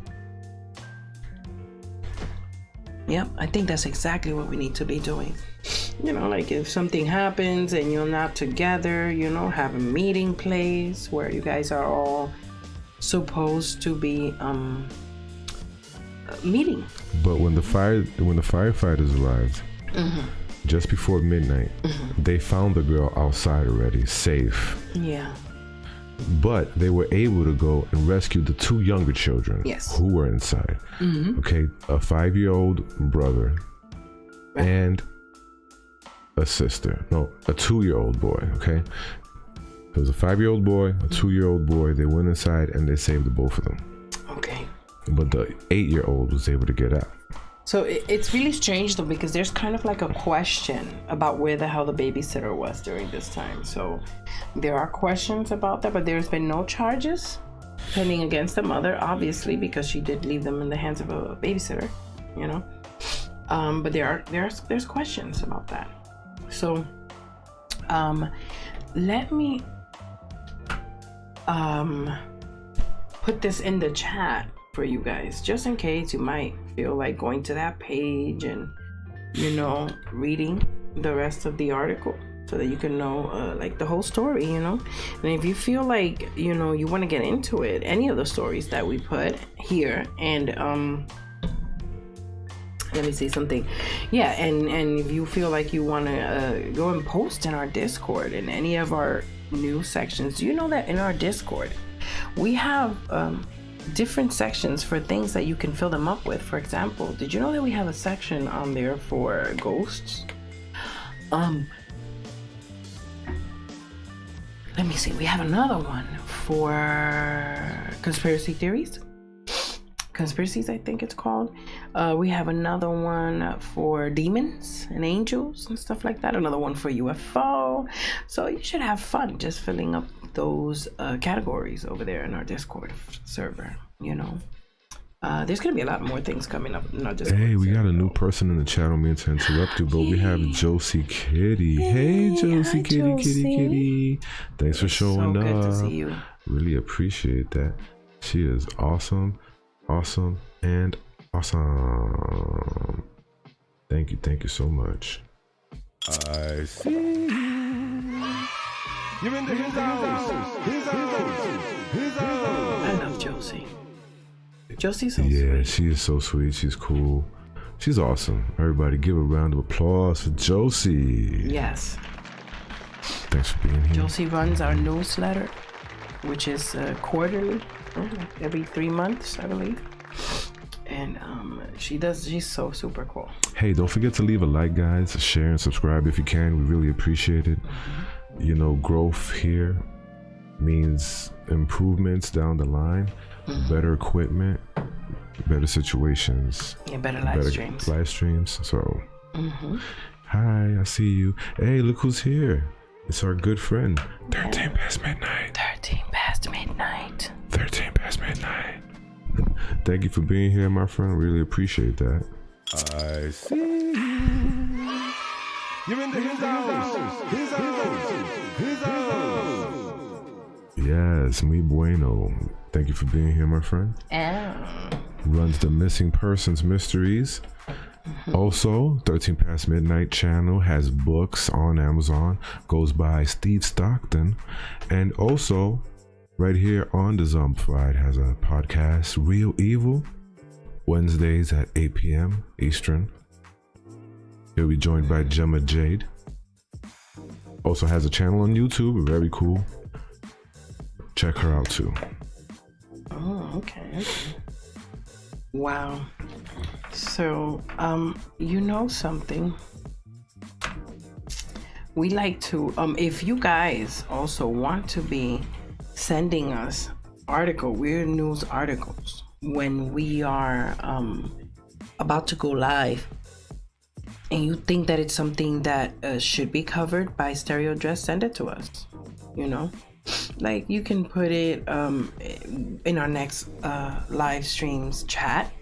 Yep, I think that's exactly what we need to be doing. Like if something happens and you're not together, have a meeting place where you guys are all supposed to be meeting. But when the firefighters arrived, just before midnight, they found the girl outside already, safe. Yeah. But they were able to go and rescue the 2 younger children who were inside. Okay, a 5-year-old brother and a sister. No, a 2-year-old boy. Okay, there was a 5-year-old boy, a 2-year-old boy. They went inside and they saved the both of them. Okay. But the 8-year-old was able to get out. So it's really strange though, because there's kind of like a question about where the hell the babysitter was during this time. So there are questions about that, but there's been no charges pending against the mother, obviously, because she did leave them in the hands of a babysitter, but there's questions about that. So let me put this in the chat for you guys, just in case you might feel like going to that page and, you know, reading the rest of the article so that you can know like the whole story, you know. And if you feel like, you know, you want to get into it, any of the stories that we put here, and let me say something. Yeah, and if you feel like you want to go and post in our Discord in any of our new sections, you know that in our Discord we have different sections for things that you can fill them up with. For example, did you know that we have a section on there for ghosts? Let me see, we have another one for conspiracies, I think it's called. We have another one for demons and angels and stuff like that, another one for UFO. So you should have fun just filling up those categories over there in our Discord server, you know. There's gonna be a lot more things coming up in our Discord Hey, we server. got a new person in the chat. I don't mean to interrupt you, but we have Josie Kitty. Hey, Josie hi, Kitty, Josie. Kitty. Thanks for showing So up. good to see you. Really appreciate that. She is awesome, and awesome. Thank you so much. I see. You're in the his house. I love Josie. Josie's so Yeah, sweet. she is so sweet. She's cool. She's awesome. Everybody give a round of applause for Josie. Yes. Thanks for being here. Josie runs our newsletter, which is quarterly, every 3 months, I believe. And she's so super cool. Hey, don't forget to leave a like, guys. Share and subscribe if you can. We really appreciate it. You know, growth here means improvements down the line, better equipment, better situations, Yeah, better live streams. live streams. So, hi, I see you. Hey, look who's here. It's our good friend. 13 past midnight. 13 past midnight. 13 past midnight. Thank you for being here, my friend. Really appreciate that. I see. You're in the his house. Yes, muy bueno. Thank you for being here, my friend. Runs the Missing Persons Mysteries. Also, 13 Past Midnight channel has books on Amazon. Goes by Steve Stockton. And also, right here on Dezombified has a podcast, Real Evil, Wednesdays at 8 p.m. Eastern. He'll be joined by Gemma Jade. Also has a channel on YouTube, very cool. Check her out too. Oh, okay. Wow. So, you know something? We like to, if you guys also want to be sending us weird news articles when we are about to go live, and you think that it's something that should be covered by Stereo Dress, send it to us, you know? Like, you can put it in our next live streams chat.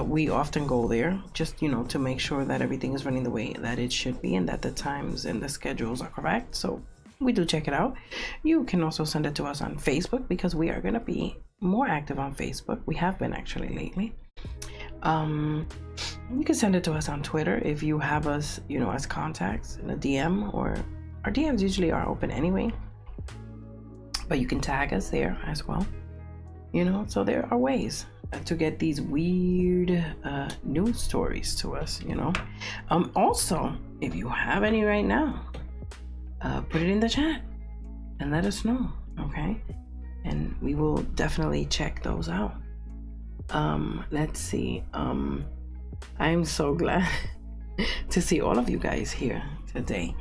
We often go there just, you know, to make sure that everything is running the way that it should be and that the times and the schedules are correct. So we do check it out. You can also send it to us on Facebook, because we are going to be more active on Facebook. We have been actually lately. You can send it to us on Twitter if you have us, you know, as contacts in a DM, or our DMs usually are open anyway. But you can tag us there as well, you know. So there are ways to get these weird news stories to us, you know. Also, if you have any right now, put it in the chat and let us know, okay? And we will definitely check those out. Let's see. I'm so glad to see all of you guys here today,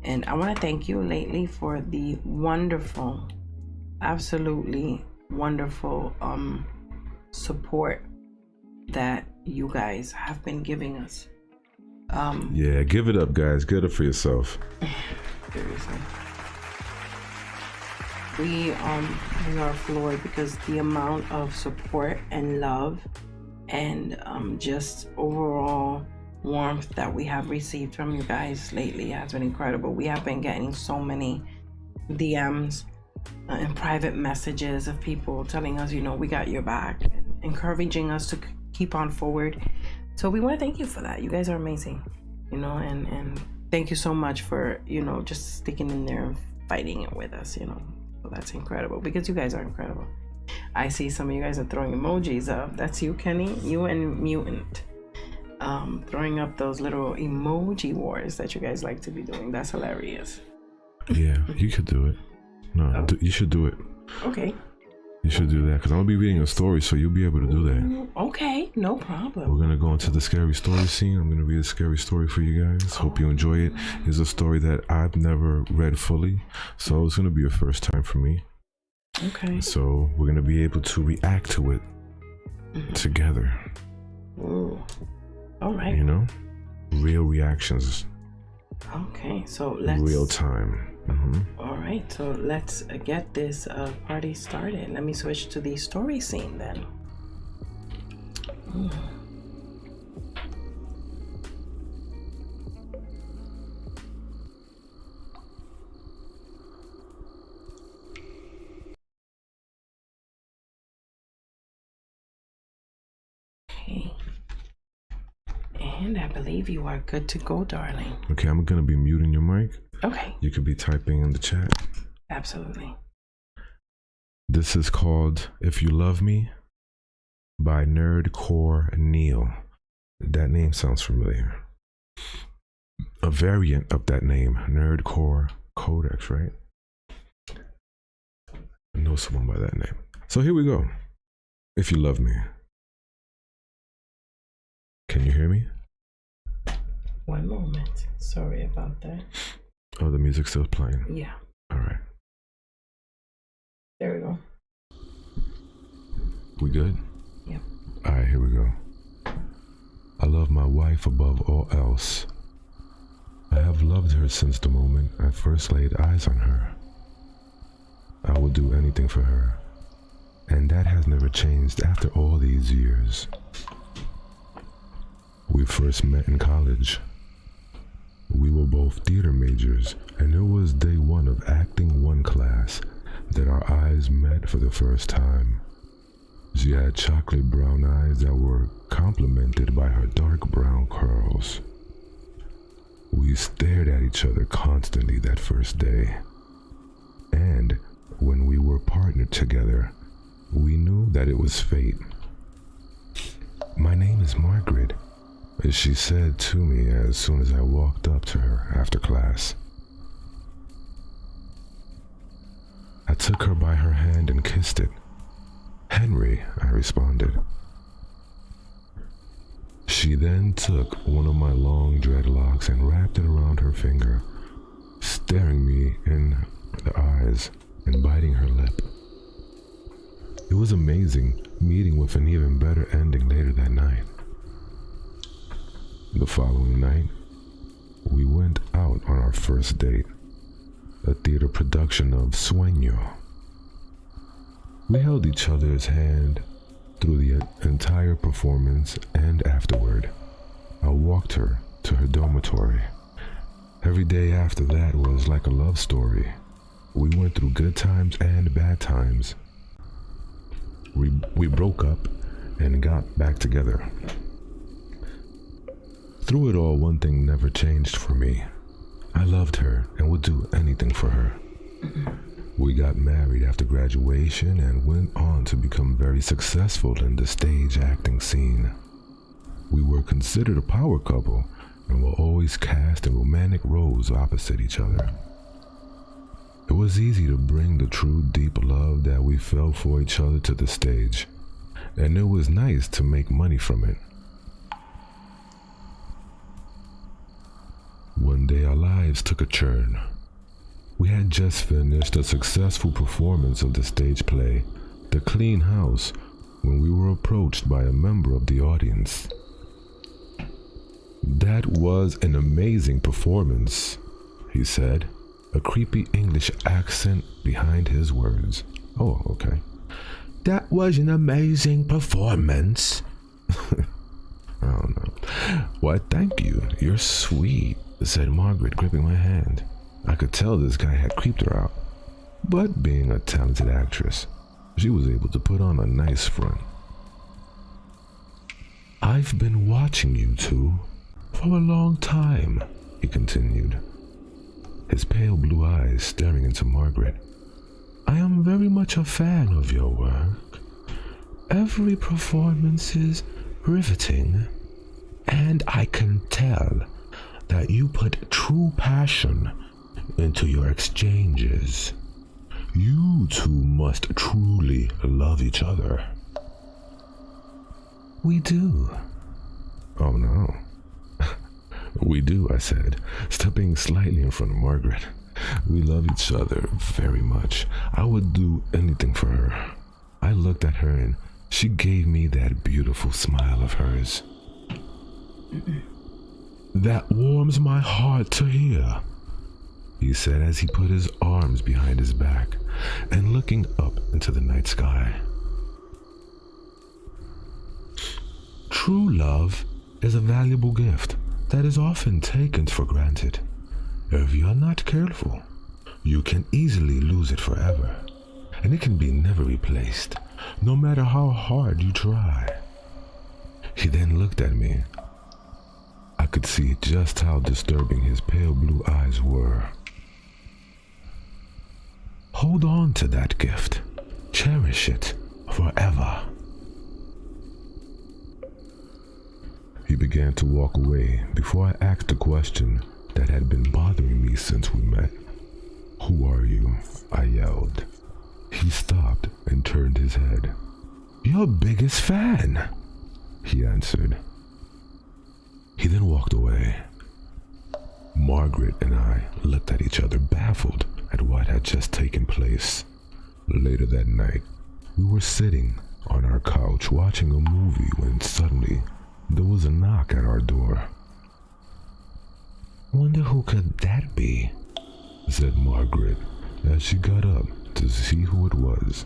and I want to thank you lately for the wonderful, absolutely wonderful support that you guys have been giving us. Yeah, give it up, guys. Get it for yourself. Seriously. We are floored, because the amount of support and love and just overall warmth that we have received from you guys lately has been incredible. We have been getting so many DMs and private messages of people telling us, you know, we got your back, encouraging us to keep on forward. So we want to thank you for that. You guys are amazing, and thank you so much for, just sticking in there and fighting it with us, So that's incredible, because you guys are incredible. I see some of you guys are throwing emojis up. That's you, Kenny, you and Mutant. Throwing up those little emoji wars that you guys like to be doing. That's hilarious. Yeah, you could do it. No, you should do it. Okay. You should do that, because I'm going to be reading a story, so you'll be able to do that. Okay, no problem. We're going to go into the scary story scene. I'm going to read a scary story for you guys. Hope you enjoy it. It's a story that I've never read fully, so it's going to be a first time for me. Okay. So we're going to be able to react to it together. Ooh. All right. Real reactions. Okay, so let's... Real time. All right, so let's get this party started. Let me switch to the story scene then. Okay. And I believe you are good to go, darling. Okay, I'm going to be muting your mic. Okay. You could be typing in the chat. Absolutely. This is called If You Love Me by Nerdcore Neil. That name sounds familiar. A variant of that name, Nerdcore Codex, right? I know someone by that name. So here we go. If You Love Me. Can you hear me? One moment. Sorry about that. Oh, the music's still playing. Yeah. All right. There we go. We good? Yep. All right, here we go. I love my wife above all else. I have loved her since the moment I first laid eyes on her. I will do anything for her, and that has never changed after all these years. We first met in college. We were both theater majors, and it was day one of acting 1 class that our eyes met for the first time. She had chocolate brown eyes that were complemented by her dark brown curls. We stared at each other constantly that first day. And when we were partnered together, we knew that it was fate. My name is Margaret, she said to me as soon as I walked up to her after class. I took her by her hand and kissed it. Henry, I responded. She then took one of my long dreadlocks and wrapped it around her finger, staring me in the eyes and biting her lip. It was amazing, meeting with an even better ending later that night. The following night, we went out on our first date, a theater production of Sueño. We held each other's hand through the entire performance, and afterward, I walked her to her dormitory. Every day after that was like a love story. We went through good times and bad times. We broke up and got back together. Through it all, one thing never changed for me. I loved her and would do anything for her. We got married after graduation and went on to become very successful in the stage acting scene. We were considered a power couple and were always cast in romantic roles opposite each other. It was easy to bring the true deep love that we felt for each other to the stage, and it was nice to make money from it. One day our lives took a turn. We had just finished a successful performance of the stage play, The Clean House, when we were approached by a member of the audience. "That was an amazing performance," he said, a creepy English accent behind his words. Oh, okay. "That was an amazing performance." I don't know. "Why, thank you. You're sweet," said Margaret, gripping my hand. I could tell this guy had creeped her out, but being a talented actress, she was able to put on a nice front. I've been watching you two for a long time, he continued, his pale blue eyes staring into Margaret. I am very much a fan of your work. Every performance is riveting, and I can tell that you put true passion into your exchanges. You two must truly love each other. We do. Oh no. We do, I said, stepping slightly in front of Margaret. We love each other very much. I would do anything for her. I looked at her and she gave me that beautiful smile of hers. That warms my heart to hear, he said as he put his arms behind his back and looking up into the night sky. True love is a valuable gift that is often taken for granted. If you're not careful, you can easily lose it forever, and it can be never replaced, no matter how hard you try. He then looked at me. I could see just how disturbing his pale blue eyes were. Hold on to that gift. Cherish it forever. He began to walk away before I asked a question that had been bothering me since we met. Who are you? I yelled. He stopped and turned his head. Your biggest fan, he answered. He then walked away. Margaret and I looked at each other, baffled at what had just taken place. Later that night, we were sitting on our couch watching a movie when suddenly there was a knock at our door. Wonder who could that be? Said Margaret as she got up to see who it was.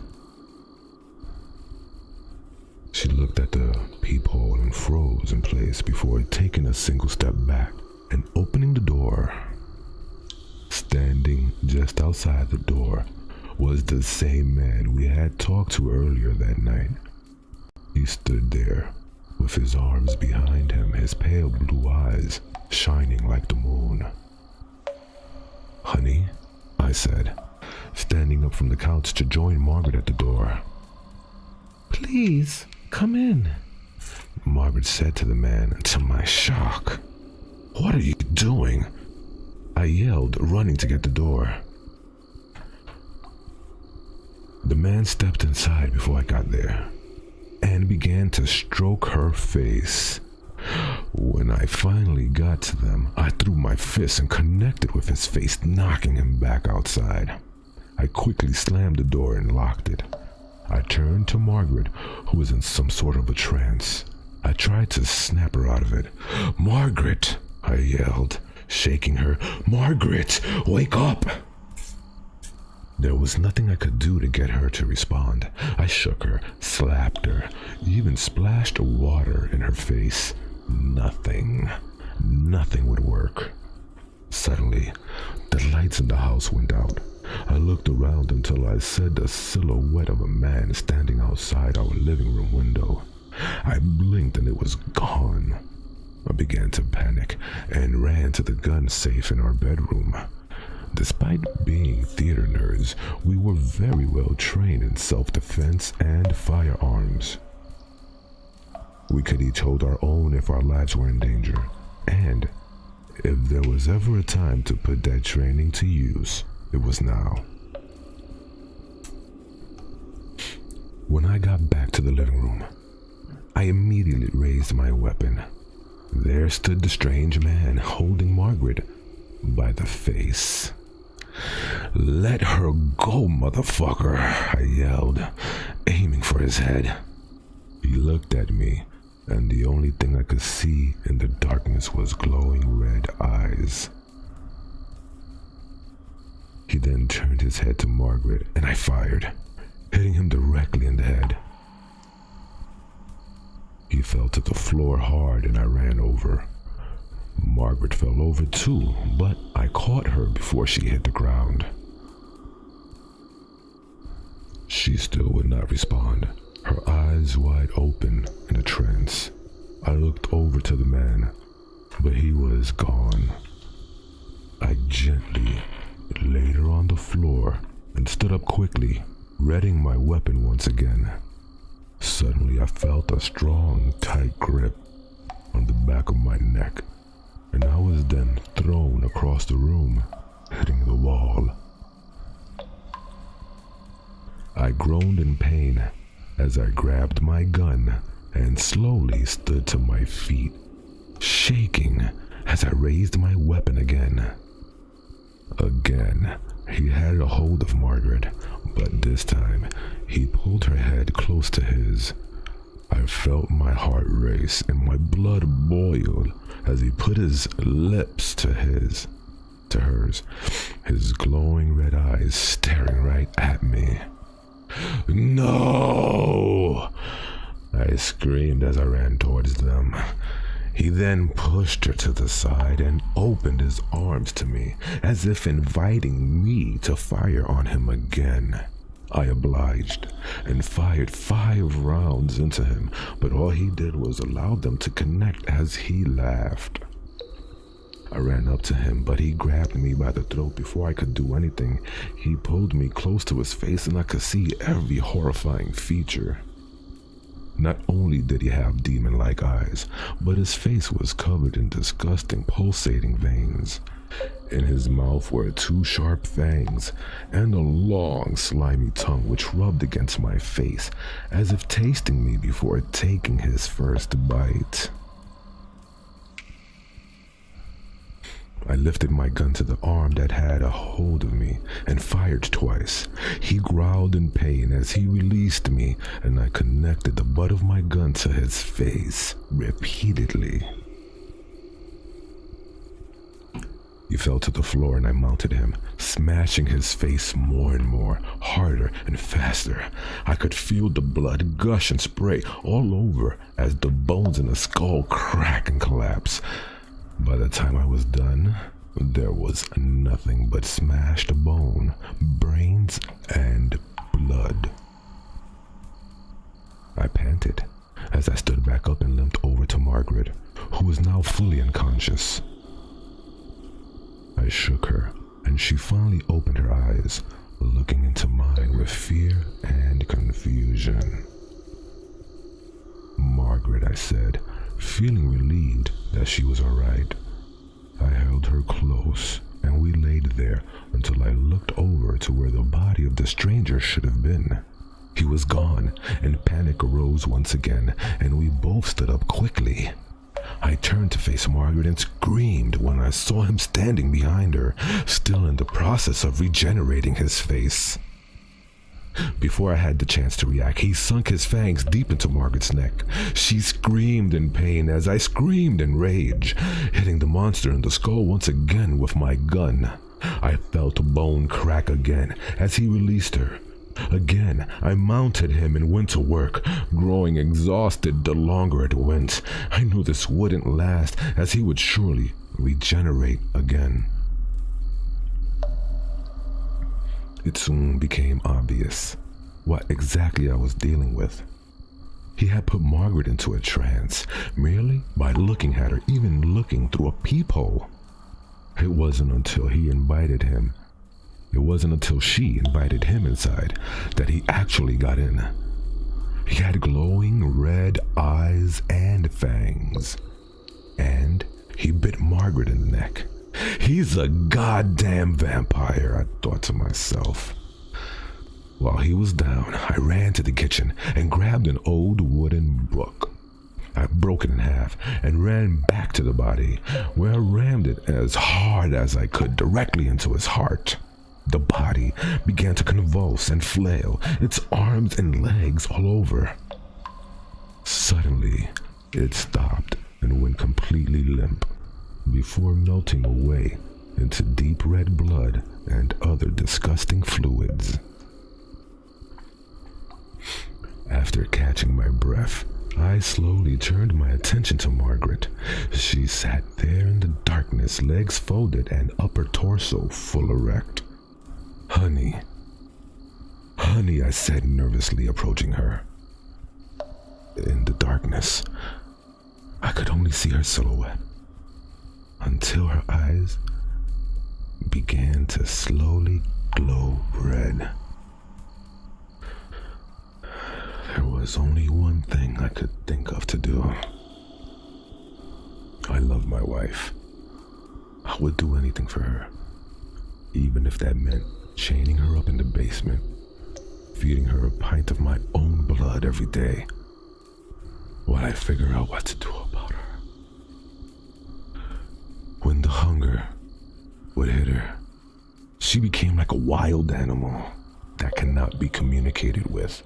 She looked at the peephole and froze in place before taking a single step back and opening the door. Standing just outside the door was the same man we had talked to earlier that night. He stood there with his arms behind him, his pale blue eyes shining like the moon. Honey, I said, standing up from the couch to join Margaret at the door. Please, come in, Margaret said to the man, to my shock. What are you doing? I yelled, running to get the door. The man stepped inside before I got there and began to stroke her face. When I finally got to them, I threw my fist and connected with his face, knocking him back outside. I quickly slammed the door and locked it. I turned to Margaret, who was in some sort of a trance. I tried to snap her out of it. Margaret, I yelled, shaking her. Margaret, wake up! There was nothing I could do to get her to respond. I shook her, slapped her, even splashed water in her face. Nothing would work. Suddenly, the lights in the house went out. I looked around until I saw the silhouette of a man standing outside our living room window. I blinked and it was gone. I began to panic and ran to the gun safe in our bedroom. Despite being theater nerds, we were very well trained in self-defense and firearms. We could each hold our own if our lives were in danger, and if there was ever a time to put that training to use, it was now. When I got back to the living room, I immediately raised my weapon. There stood the strange man holding Margaret by the face. Let her go, motherfucker, I yelled, aiming for his head. He looked at me, and the only thing I could see in the darkness was glowing red eyes. He then turned his head to Margaret, and I fired, hitting him directly in the head. He fell to the floor hard, and I ran over. Margaret fell over too, but I caught her before she hit the ground. She still would not respond, her eyes wide open in a trance. I looked over to the man, but he was gone. I gently laid her on the floor and stood up quickly, readying my weapon once again. Suddenly I felt a strong, tight grip on the back of my neck, and I was then thrown across the room, hitting the wall. I groaned in pain as I grabbed my gun and slowly stood to my feet, shaking as I raised my weapon again. Again, he had a hold of Margaret, but this time he pulled her head close to his. I felt my heart race and my blood boil as he put his lips to hers, his glowing red eyes staring right at me. "No!" I screamed as I ran towards them. He then pushed her to the side and opened his arms to me, as if inviting me to fire on him again. I obliged and fired 5 rounds into him, but all he did was allow them to connect as he laughed. I ran up to him, but he grabbed me by the throat before I could do anything. He pulled me close to his face and I could see every horrifying feature. Not only did he have demon-like eyes, but his face was covered in disgusting pulsating veins. In his mouth were 2 sharp fangs and a long slimy tongue which rubbed against my face as if tasting me before taking his first bite. I lifted my gun to the arm that had a hold of me and fired twice. He growled in pain as he released me, and I connected the butt of my gun to his face repeatedly. He fell to the floor and I mounted him, smashing his face more and more, harder and faster. I could feel the blood gush and spray all over as the bones in the skull crack and collapse. By the time I was done, there was nothing but smashed bone, brains, and blood. I panted as I stood back up and limped over to Margaret, who was now fully unconscious. I shook her, and she finally opened her eyes, looking into mine with fear and confusion. "Margaret," I said, feeling relieved that she was all right. I held her close, and we laid there until I looked over to where the body of the stranger should have been. He was gone, and panic arose once again, and we both stood up quickly. I turned to face Margaret and screamed when I saw him standing behind her, still in the process of regenerating his face. Before I had the chance to react, he sunk his fangs deep into Margaret's neck. She screamed in pain as I screamed in rage, hitting the monster in the skull once again with my gun. I felt a bone crack again as he released her. Again, I mounted him and went to work, growing exhausted the longer it went. I knew this wouldn't last, as he would surely regenerate again. It soon became obvious what exactly I was dealing with. He had put Margaret into a trance, merely by looking at her, even looking through a peephole. It wasn't until she invited him inside that he actually got in. He had glowing red eyes and fangs, and he bit Margaret in the neck. He's a goddamn vampire, I thought to myself. While he was down, I ran to the kitchen and grabbed an old wooden book. I broke it in half and ran back to the body, where I rammed it as hard as I could directly into his heart. The body began to convulse and flail, its arms and legs all over. Suddenly, it stopped and went completely limp, before melting away into deep red blood and other disgusting fluids. After catching my breath, I slowly turned my attention to Margaret. She sat there in the darkness, legs folded and upper torso full erect. "Honey, honey," I said nervously, approaching her. In the darkness, see her silhouette until her eyes began to slowly glow red. There was only one thing I could think of to do. I love my wife. I would do anything for her, even if that meant chaining her up in the basement, feeding her a pint of my own blood every day, while I figure out what to do about her. When the hunger would hit her, she became like a wild animal that cannot be communicated with.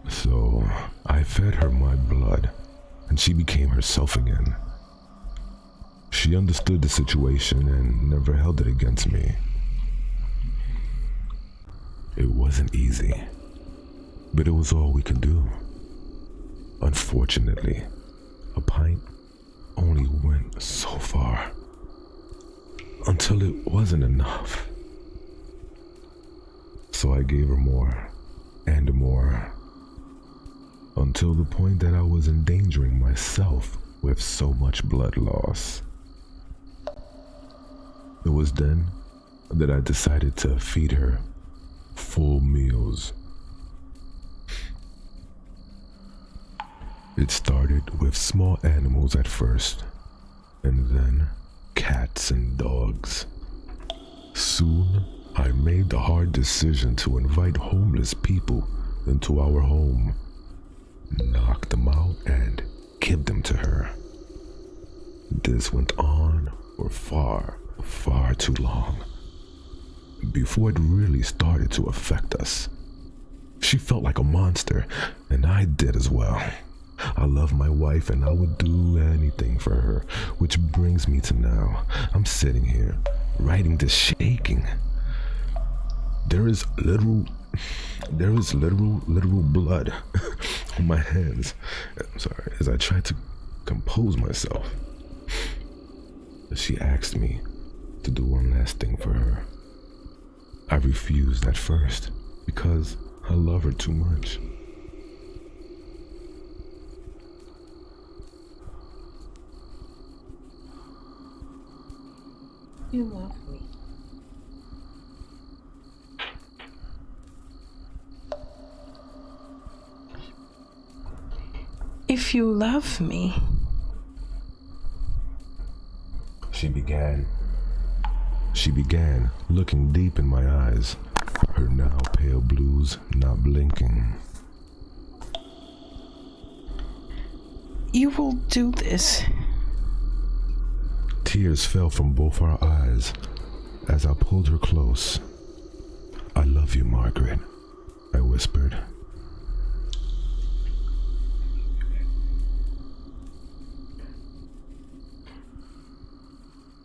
So I fed her my blood, and she became herself again. She understood the situation and never held it against me. It wasn't easy, but it was all we could do. Unfortunately, a pint only went so far, until it wasn't enough. So I gave her more and more, until the point that I was endangering myself with so much blood loss. It was then that I decided to feed her full meals. It started with small animals at first, and then cats and dogs. Soon, I made the hard decision to invite homeless people into our home, knock them out, and give them to her. This went on for far too long, before it really started to affect us. She felt like a monster, and I did as well. I love my wife, and I would do anything for her, which brings me to now. I'm sitting here, writing this shaking. There is literal blood on my hands. I'm sorry, as I try to compose myself. She asked me to do one last thing for her. I refused at first because I love her too much. You love me. If you love me. She began looking deep in my eyes, her now pale blues not blinking. You will do this. Tears fell from both our eyes as I pulled her close. I love you, Margaret, I whispered.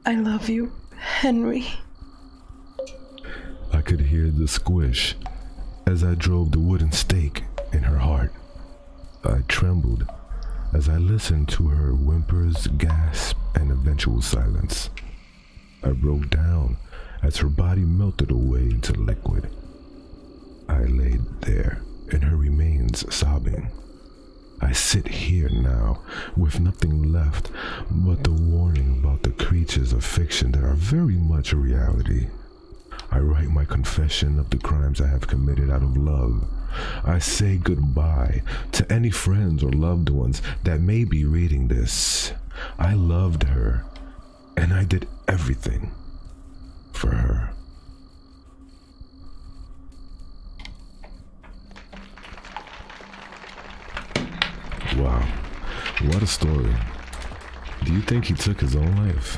I love you, Henry. I could hear the squish as I drove the wooden stake in her heart. I trembled as I listened to her whimpers, gasp, and eventual silence. I broke down as her body melted away into liquid. I laid there in her remains, sobbing. I sit here now with nothing left but the warning about the creatures of fiction that are very much a reality. I write my confession of the crimes I have committed out of love. I say goodbye to any friends or loved ones that may be reading this. I loved her, and I did everything for her. Wow, what a story. Do you think he took his own life?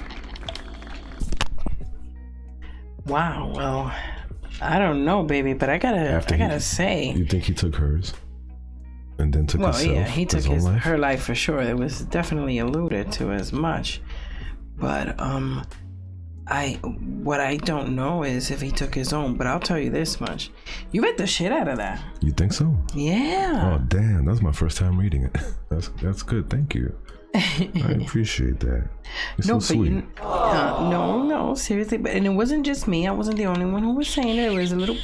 Wow, well, I don't know, baby, but I gotta say. You think he took hers? And then took himself? Well, yeah, he took life? her life for sure. It was definitely alluded to as much. But, what I don't know is if he took his own, but I'll tell you this much. You read the shit out of that. You think so? Yeah. Oh, damn, that's my first time reading it. That's good, thank you. I appreciate that. It's so sweet. No, seriously. And it wasn't just me. I wasn't the only one who was saying it. There was a little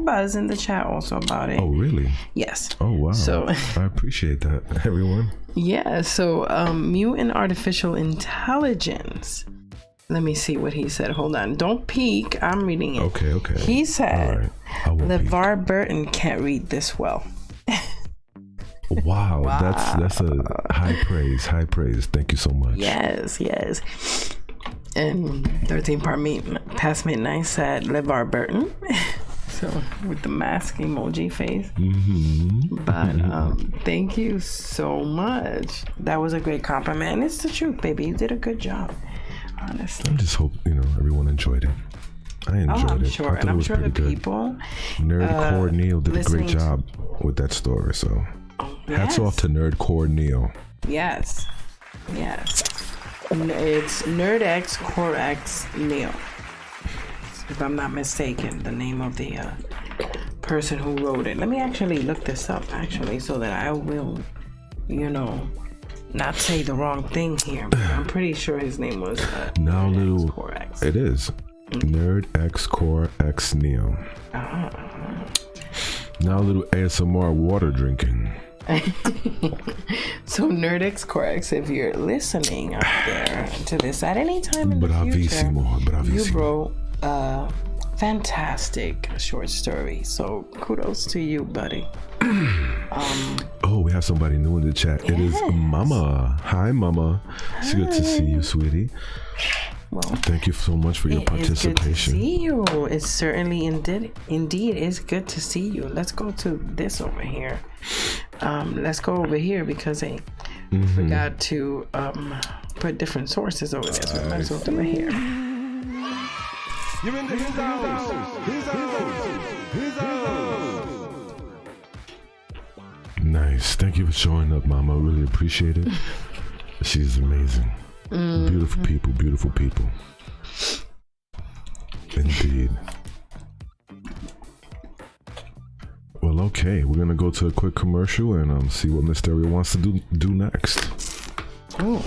buzz in the chat also about it. Oh, really? Yes. Oh, wow. So I appreciate that, everyone. Yeah. So mutant artificial intelligence. Let me see what he said. Hold on. Don't peek. I'm reading it. Okay. He said, All right. LeVar Burton can't read this well. Wow. That's a high praise. Thank you so much. Yes. And 13 past midnight said LeVar Burton. So with the mask emoji face. But thank you so much. That was a great compliment. And it's the truth, baby. You did a good job. Honestly. I just hope everyone enjoyed it. I enjoyed it. Sure. And I'm sure the people. Nerdcore Neil did a great job with that story. So hats off to Nerdcore Neil. Yes. It's NerdX Core X Neil, if I'm not mistaken, the name of the person who wrote it. Let me actually look this up so that I will, not say the wrong thing here. But I'm pretty sure his name was Nerd Core X. It is Nerd X Core X Neo. Now a little ASMR water drinking. So NerdX Core X, if you're listening out there to this at any time in the future, you wrote a fantastic short story. So kudos to you, buddy. We have somebody new in the chat. Yes. It is Mama. Hi, Mama. It's good to see you, sweetie. Well, thank you so much for your participation. It's good to see you. It's certainly indeed is good to see you. Let's go to this over here. Let's go over here because I forgot to put different sources over there. So we might as well do it here. You're in the Nice. Thank you for showing up, Mama. I really appreciate it. She's amazing. Beautiful people. Indeed. Well, okay. We're going to go to a quick commercial and see what Mysterio wants to do next. Oh.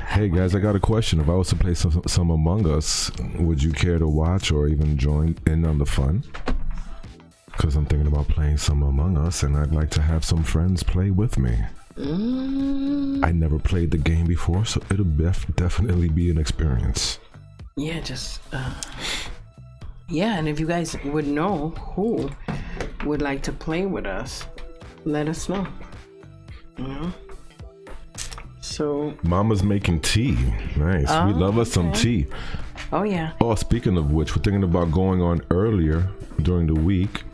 Hey, guys, I got a question. If I was to play some Among Us, would you care to watch or even join in on the fun? Because I'm thinking about playing some Among Us, and I'd like to have some friends play with me. I never played the game before, so it'll definitely be an experience. Yeah, and if you guys would know who would like to play with us, let us know. So Mama's making tea. Nice. We love us some tea. Oh yeah. Oh, speaking of which, we're thinking about going on earlier during the week,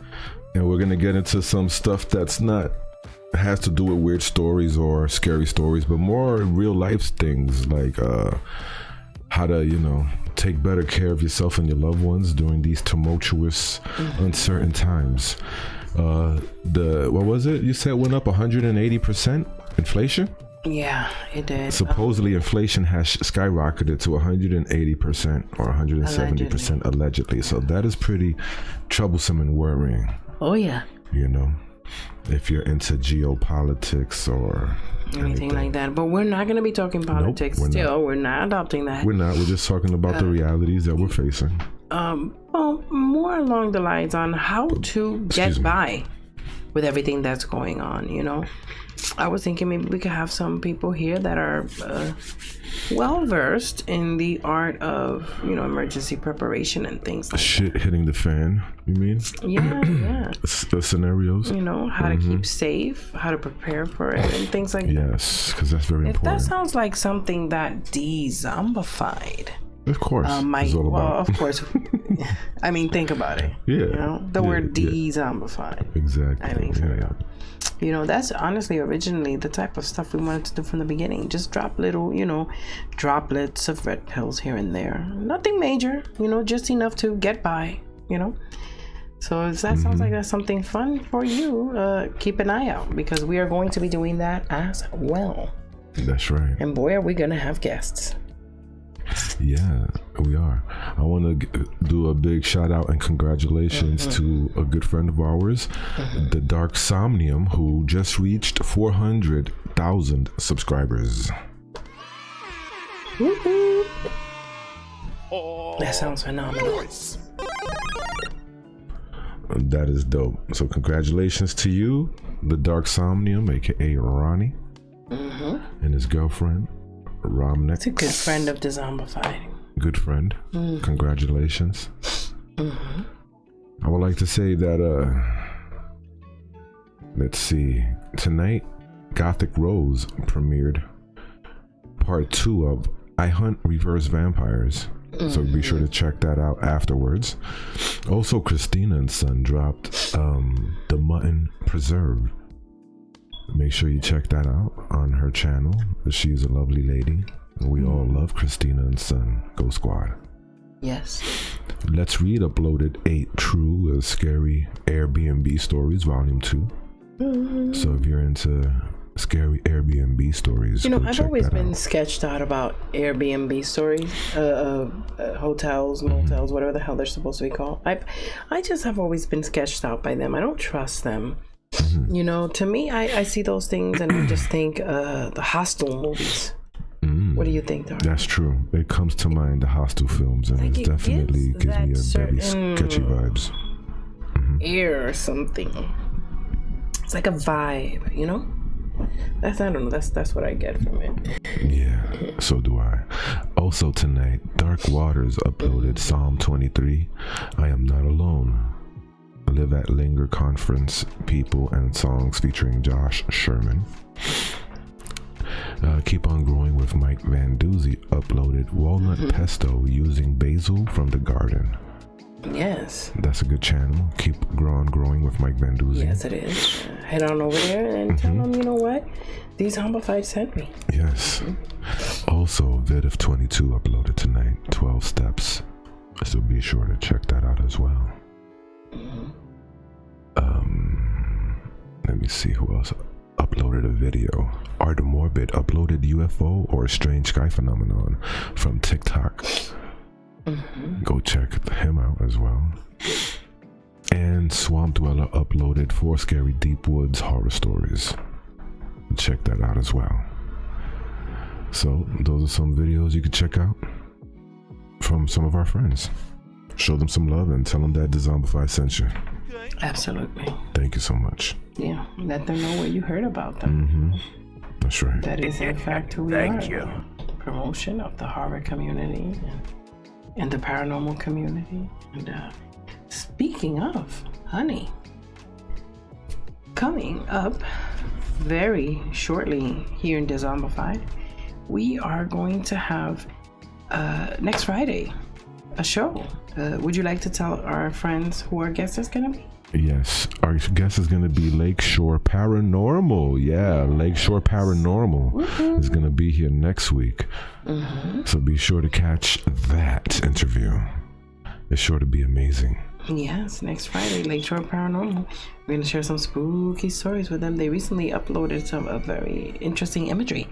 and we're gonna get into some stuff that's not has to do with weird stories or scary stories, but more real life things like how to take better care of yourself and your loved ones during these tumultuous uncertain times. What was it you said went up 180% inflation? Yeah, it did. Supposedly inflation has skyrocketed to 180% or 170% allegedly. So that is pretty troublesome and worrying. Oh yeah. If you're into geopolitics or anything like that. But we're not going to be talking politics. We're not adopting that. We're not. We're just talking about the realities that we're facing. Well, more along the lines on how to get by with everything that's going on, I was thinking maybe we could have some people here that are well versed in the art of emergency preparation and things like shit that. Hitting the fan, you mean? Yeah. Scenarios. How to keep safe, how to prepare for it, and things like that. Yes, because that's very important. That sounds like something that Dezombified. Of course. Of course. I mean, think about it. Yeah. The word Dezombified. Exactly. That's honestly originally the type of stuff we wanted to do from the beginning. Just drop little, droplets of red pills here and there. Nothing major, just enough to get by, So if that sounds like that's something fun for you, keep an eye out because we are going to be doing that as well. That's right. And boy, are we going to have guests. Yeah, we are. I want to do a big shout out and congratulations to a good friend of ours, the Dark Somnium, who just reached 400,000 subscribers. Woo-hoo. That sounds phenomenal. That is dope. So congratulations to you, the Dark Somnium, aka Ronnie, and his girlfriend, Romnex. It's a good friend of Dezombified. Good friend. Congratulations. I would like to say that let's see, tonight Gothic Rose premiered part 2 of I Hunt Reverse Vampires. So be sure to check that out afterwards. Also, Christina and Son dropped The Mutton Preserved. Make sure you check that out on her channel. She's a lovely lady. We all love Christina and Son. Go Squad. Yes. Let's Read uploaded 8 true scary Airbnb stories, volume 2. So if you're into scary Airbnb stories, you know, go I've check always that been out. sketched out about Airbnb stories, hotels, motels, whatever the hell they're supposed to be called. I just have always been sketched out by them. I don't trust them. You know, to me, I see those things and I just think the Hostel movies. What do you think, Dark? That's true. It comes to mind, the Hostel films, and Like it definitely gives me a very sketchy vibes. Air or something. It's like a vibe, you know? I don't know. That's what I get from it. Yeah, so do I. Also tonight, Dark Waters uploaded Psalm 23. I Am Not Alone. Live at Linger Conference People and songs featuring Josh Sherman. Keep on Growing with Mike Van Doozy uploaded Walnut Pesto using basil from the garden. Yes. That's a good channel. Keep growing with Mike Van Doozy. Yes, it is. Head on over there and tell them, you know what? These Zombified sent me. Yes. Also, Vid of 22 uploaded tonight 12 steps. So be sure to check that out as well. Let me see who else uploaded a video. Art Morbid uploaded UFO or Strange Sky Phenomenon from TikTok. Go check him out as well. And Swamp Dweller uploaded 4 scary Deep Woods horror stories. Check that out as well. So those are some videos you can check out from some of our friends. Show them some love and tell them that Dezombified sent you. Absolutely. Thank you so much. Yeah, let them know what you heard about them. That's right. That is in fact who we are. Thank you. Promotion of the horror community and the paranormal community. And speaking of, honey, coming up very shortly here in Dezombified, we are going to have next Friday a show. Would you like to tell our friends who our guest is going to be? Yes, our guest is going to be Lakeshore Paranormal. Yeah, Lakeshore Paranormal is going to be here next week. So be sure to catch that interview. It's sure to be amazing. Yes, next Friday, Lakeshore Paranormal. We're going to share some spooky stories with them. They recently uploaded some very interesting imagery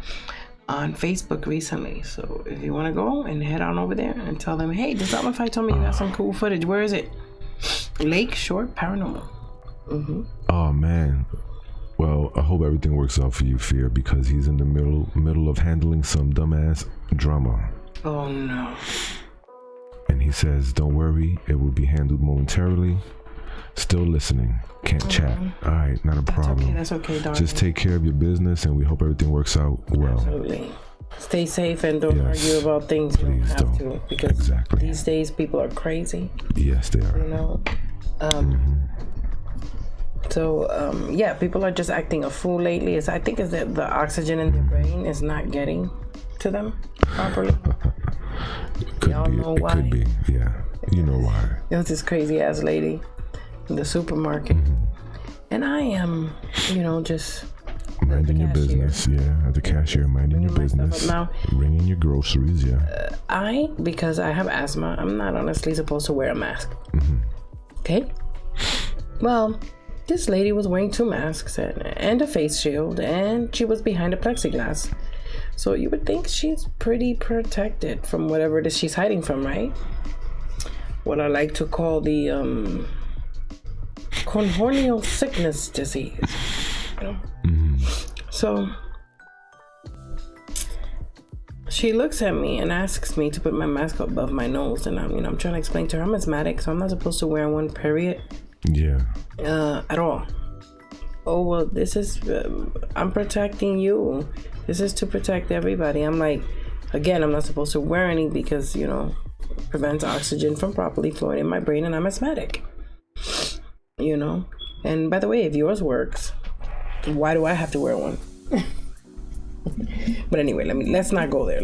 on Facebook recently. So if you want to go and head on over there and tell them, hey, Dezombified told me you got some cool footage. Where is it? Lakeshore Paranormal. Oh man. Well, I hope everything works out for you, Fear, because he's in the middle of handling some dumbass drama. Oh no. And he says, don't worry, it will be handled momentarily. Still listening. Can't chat. Alright, not a problem. That's okay, darling. Just take care of your business and we hope everything works out well. Absolutely. Stay safe and don't argue about things you don't have to. Because these days people are crazy. Yes, they are. You know? So, yeah, people are just acting a fool lately. I think it's that the oxygen in their brain is not getting to them properly. Y'all know why. Could be, yeah. You know why. There's this crazy ass lady in the supermarket. And I am, just minding your business, at the cashier, minding your business, ringing your groceries, because I have asthma, I'm not honestly supposed to wear a mask. Okay? Well, this lady was wearing 2 masks and a face shield, and she was behind a plexiglass. So you would think she's pretty protected from whatever it is she's hiding from, right? What I like to call the corneal sickness disease. You know? So she looks at me and asks me to put my mask above my nose, and I'm trying to explain to her I'm asthmatic, so I'm not supposed to wear one, period. Yeah. At all. Oh, well, this is, I'm protecting you. This is to protect everybody. I'm like, again, I'm not supposed to wear any because, prevents oxygen from properly flowing in my brain, and I'm asthmatic. And by the way, if yours works, why do I have to wear one? But anyway, let's not go there.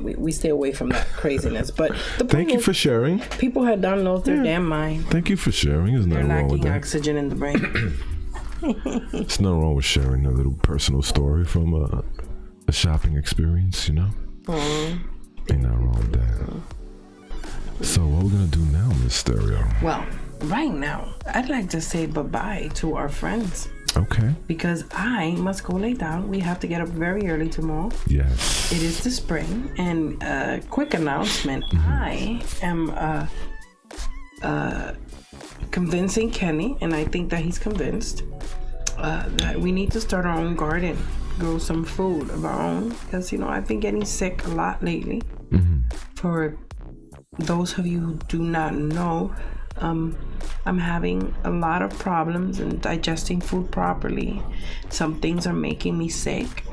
We stay away from that craziness. But thank you for sharing. People had done lost their damn mind. Thank you for sharing. There's nothing wrong with that. Oxygen in the brain. There's nothing wrong with sharing a little personal story from a shopping experience, Ain't nothing wrong with that. So what we're gonna do now, Miss Stereo? Well, right now, I'd like to say bye-bye to our friends. Okay. Because I must go lay down. We have to get up very early tomorrow. Yes. It is the spring. And quick announcement. I am convincing Kenny, and I think that he's convinced, that we need to start our own garden. Grow some food of our own. Because, I've been getting sick a lot lately. For those of you who do not know, I'm having a lot of problems in digesting food properly. Some things are making me sick.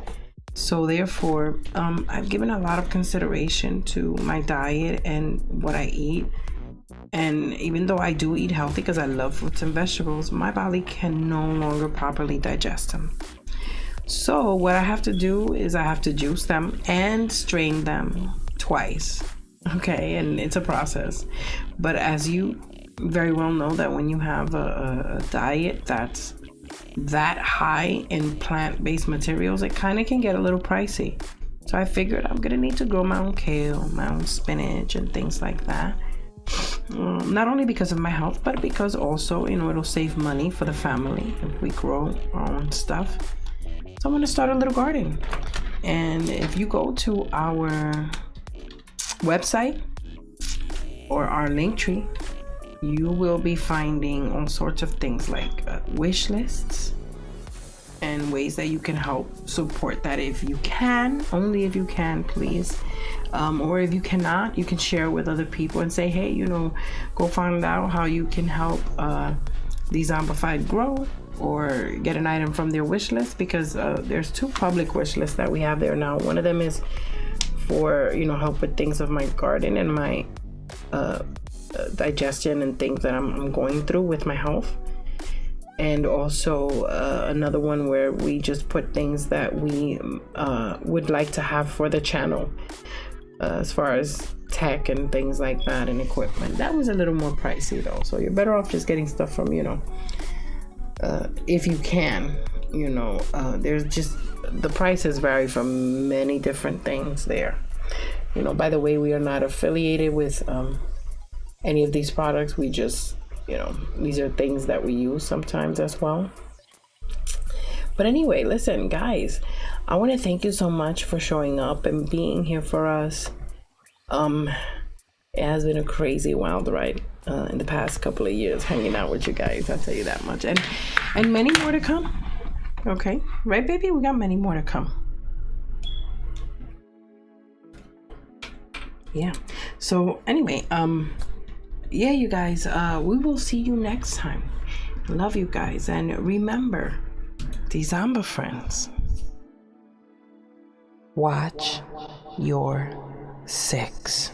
So therefore, I've given a lot of consideration to my diet and what I eat. And even though I do eat healthy because I love fruits and vegetables, my body can no longer properly digest them. So what I have to do is I have to juice them and strain them twice. Okay, and it's a process. But as you very well know, that when you have a diet that's that high in plant-based materials, it kind of can get a little pricey. So I figured I'm gonna need to grow my own kale, my own spinach, and things like that. Not only because of my health, but because also, it'll save money for the family if we grow our own stuff. So I'm gonna start a little garden. And if you go to our website or our link tree, you will be finding all sorts of things like wish lists and ways that you can help support that if you can, only if you can, please. Or if you cannot, you can share with other people and say, hey, go find out how you can help Dezombified grow, or get an item from their wish list, because there's 2 public wish lists that we have there now. One of them is for help with things of my garden and my digestion and things that I'm going through with my health, and also another one where we just put things that we would like to have for the channel, as far as tech and things like that and equipment. That was a little more pricey though, so you're better off just getting stuff from if you can. There's just, the prices vary from many different things there. By the way, we are not affiliated with any of these products. We just, these are things that we use sometimes as well. But anyway, listen, guys, I want to thank you so much for showing up and being here for us. It has been a crazy, wild ride in the past couple of years hanging out with you guys. I'll tell you that much. And many more to come. Okay, right, baby? We got many more to come. Yeah. So anyway, yeah, you guys, we will see you next time. Love you guys, and remember, these Zomba friends, watch your 6.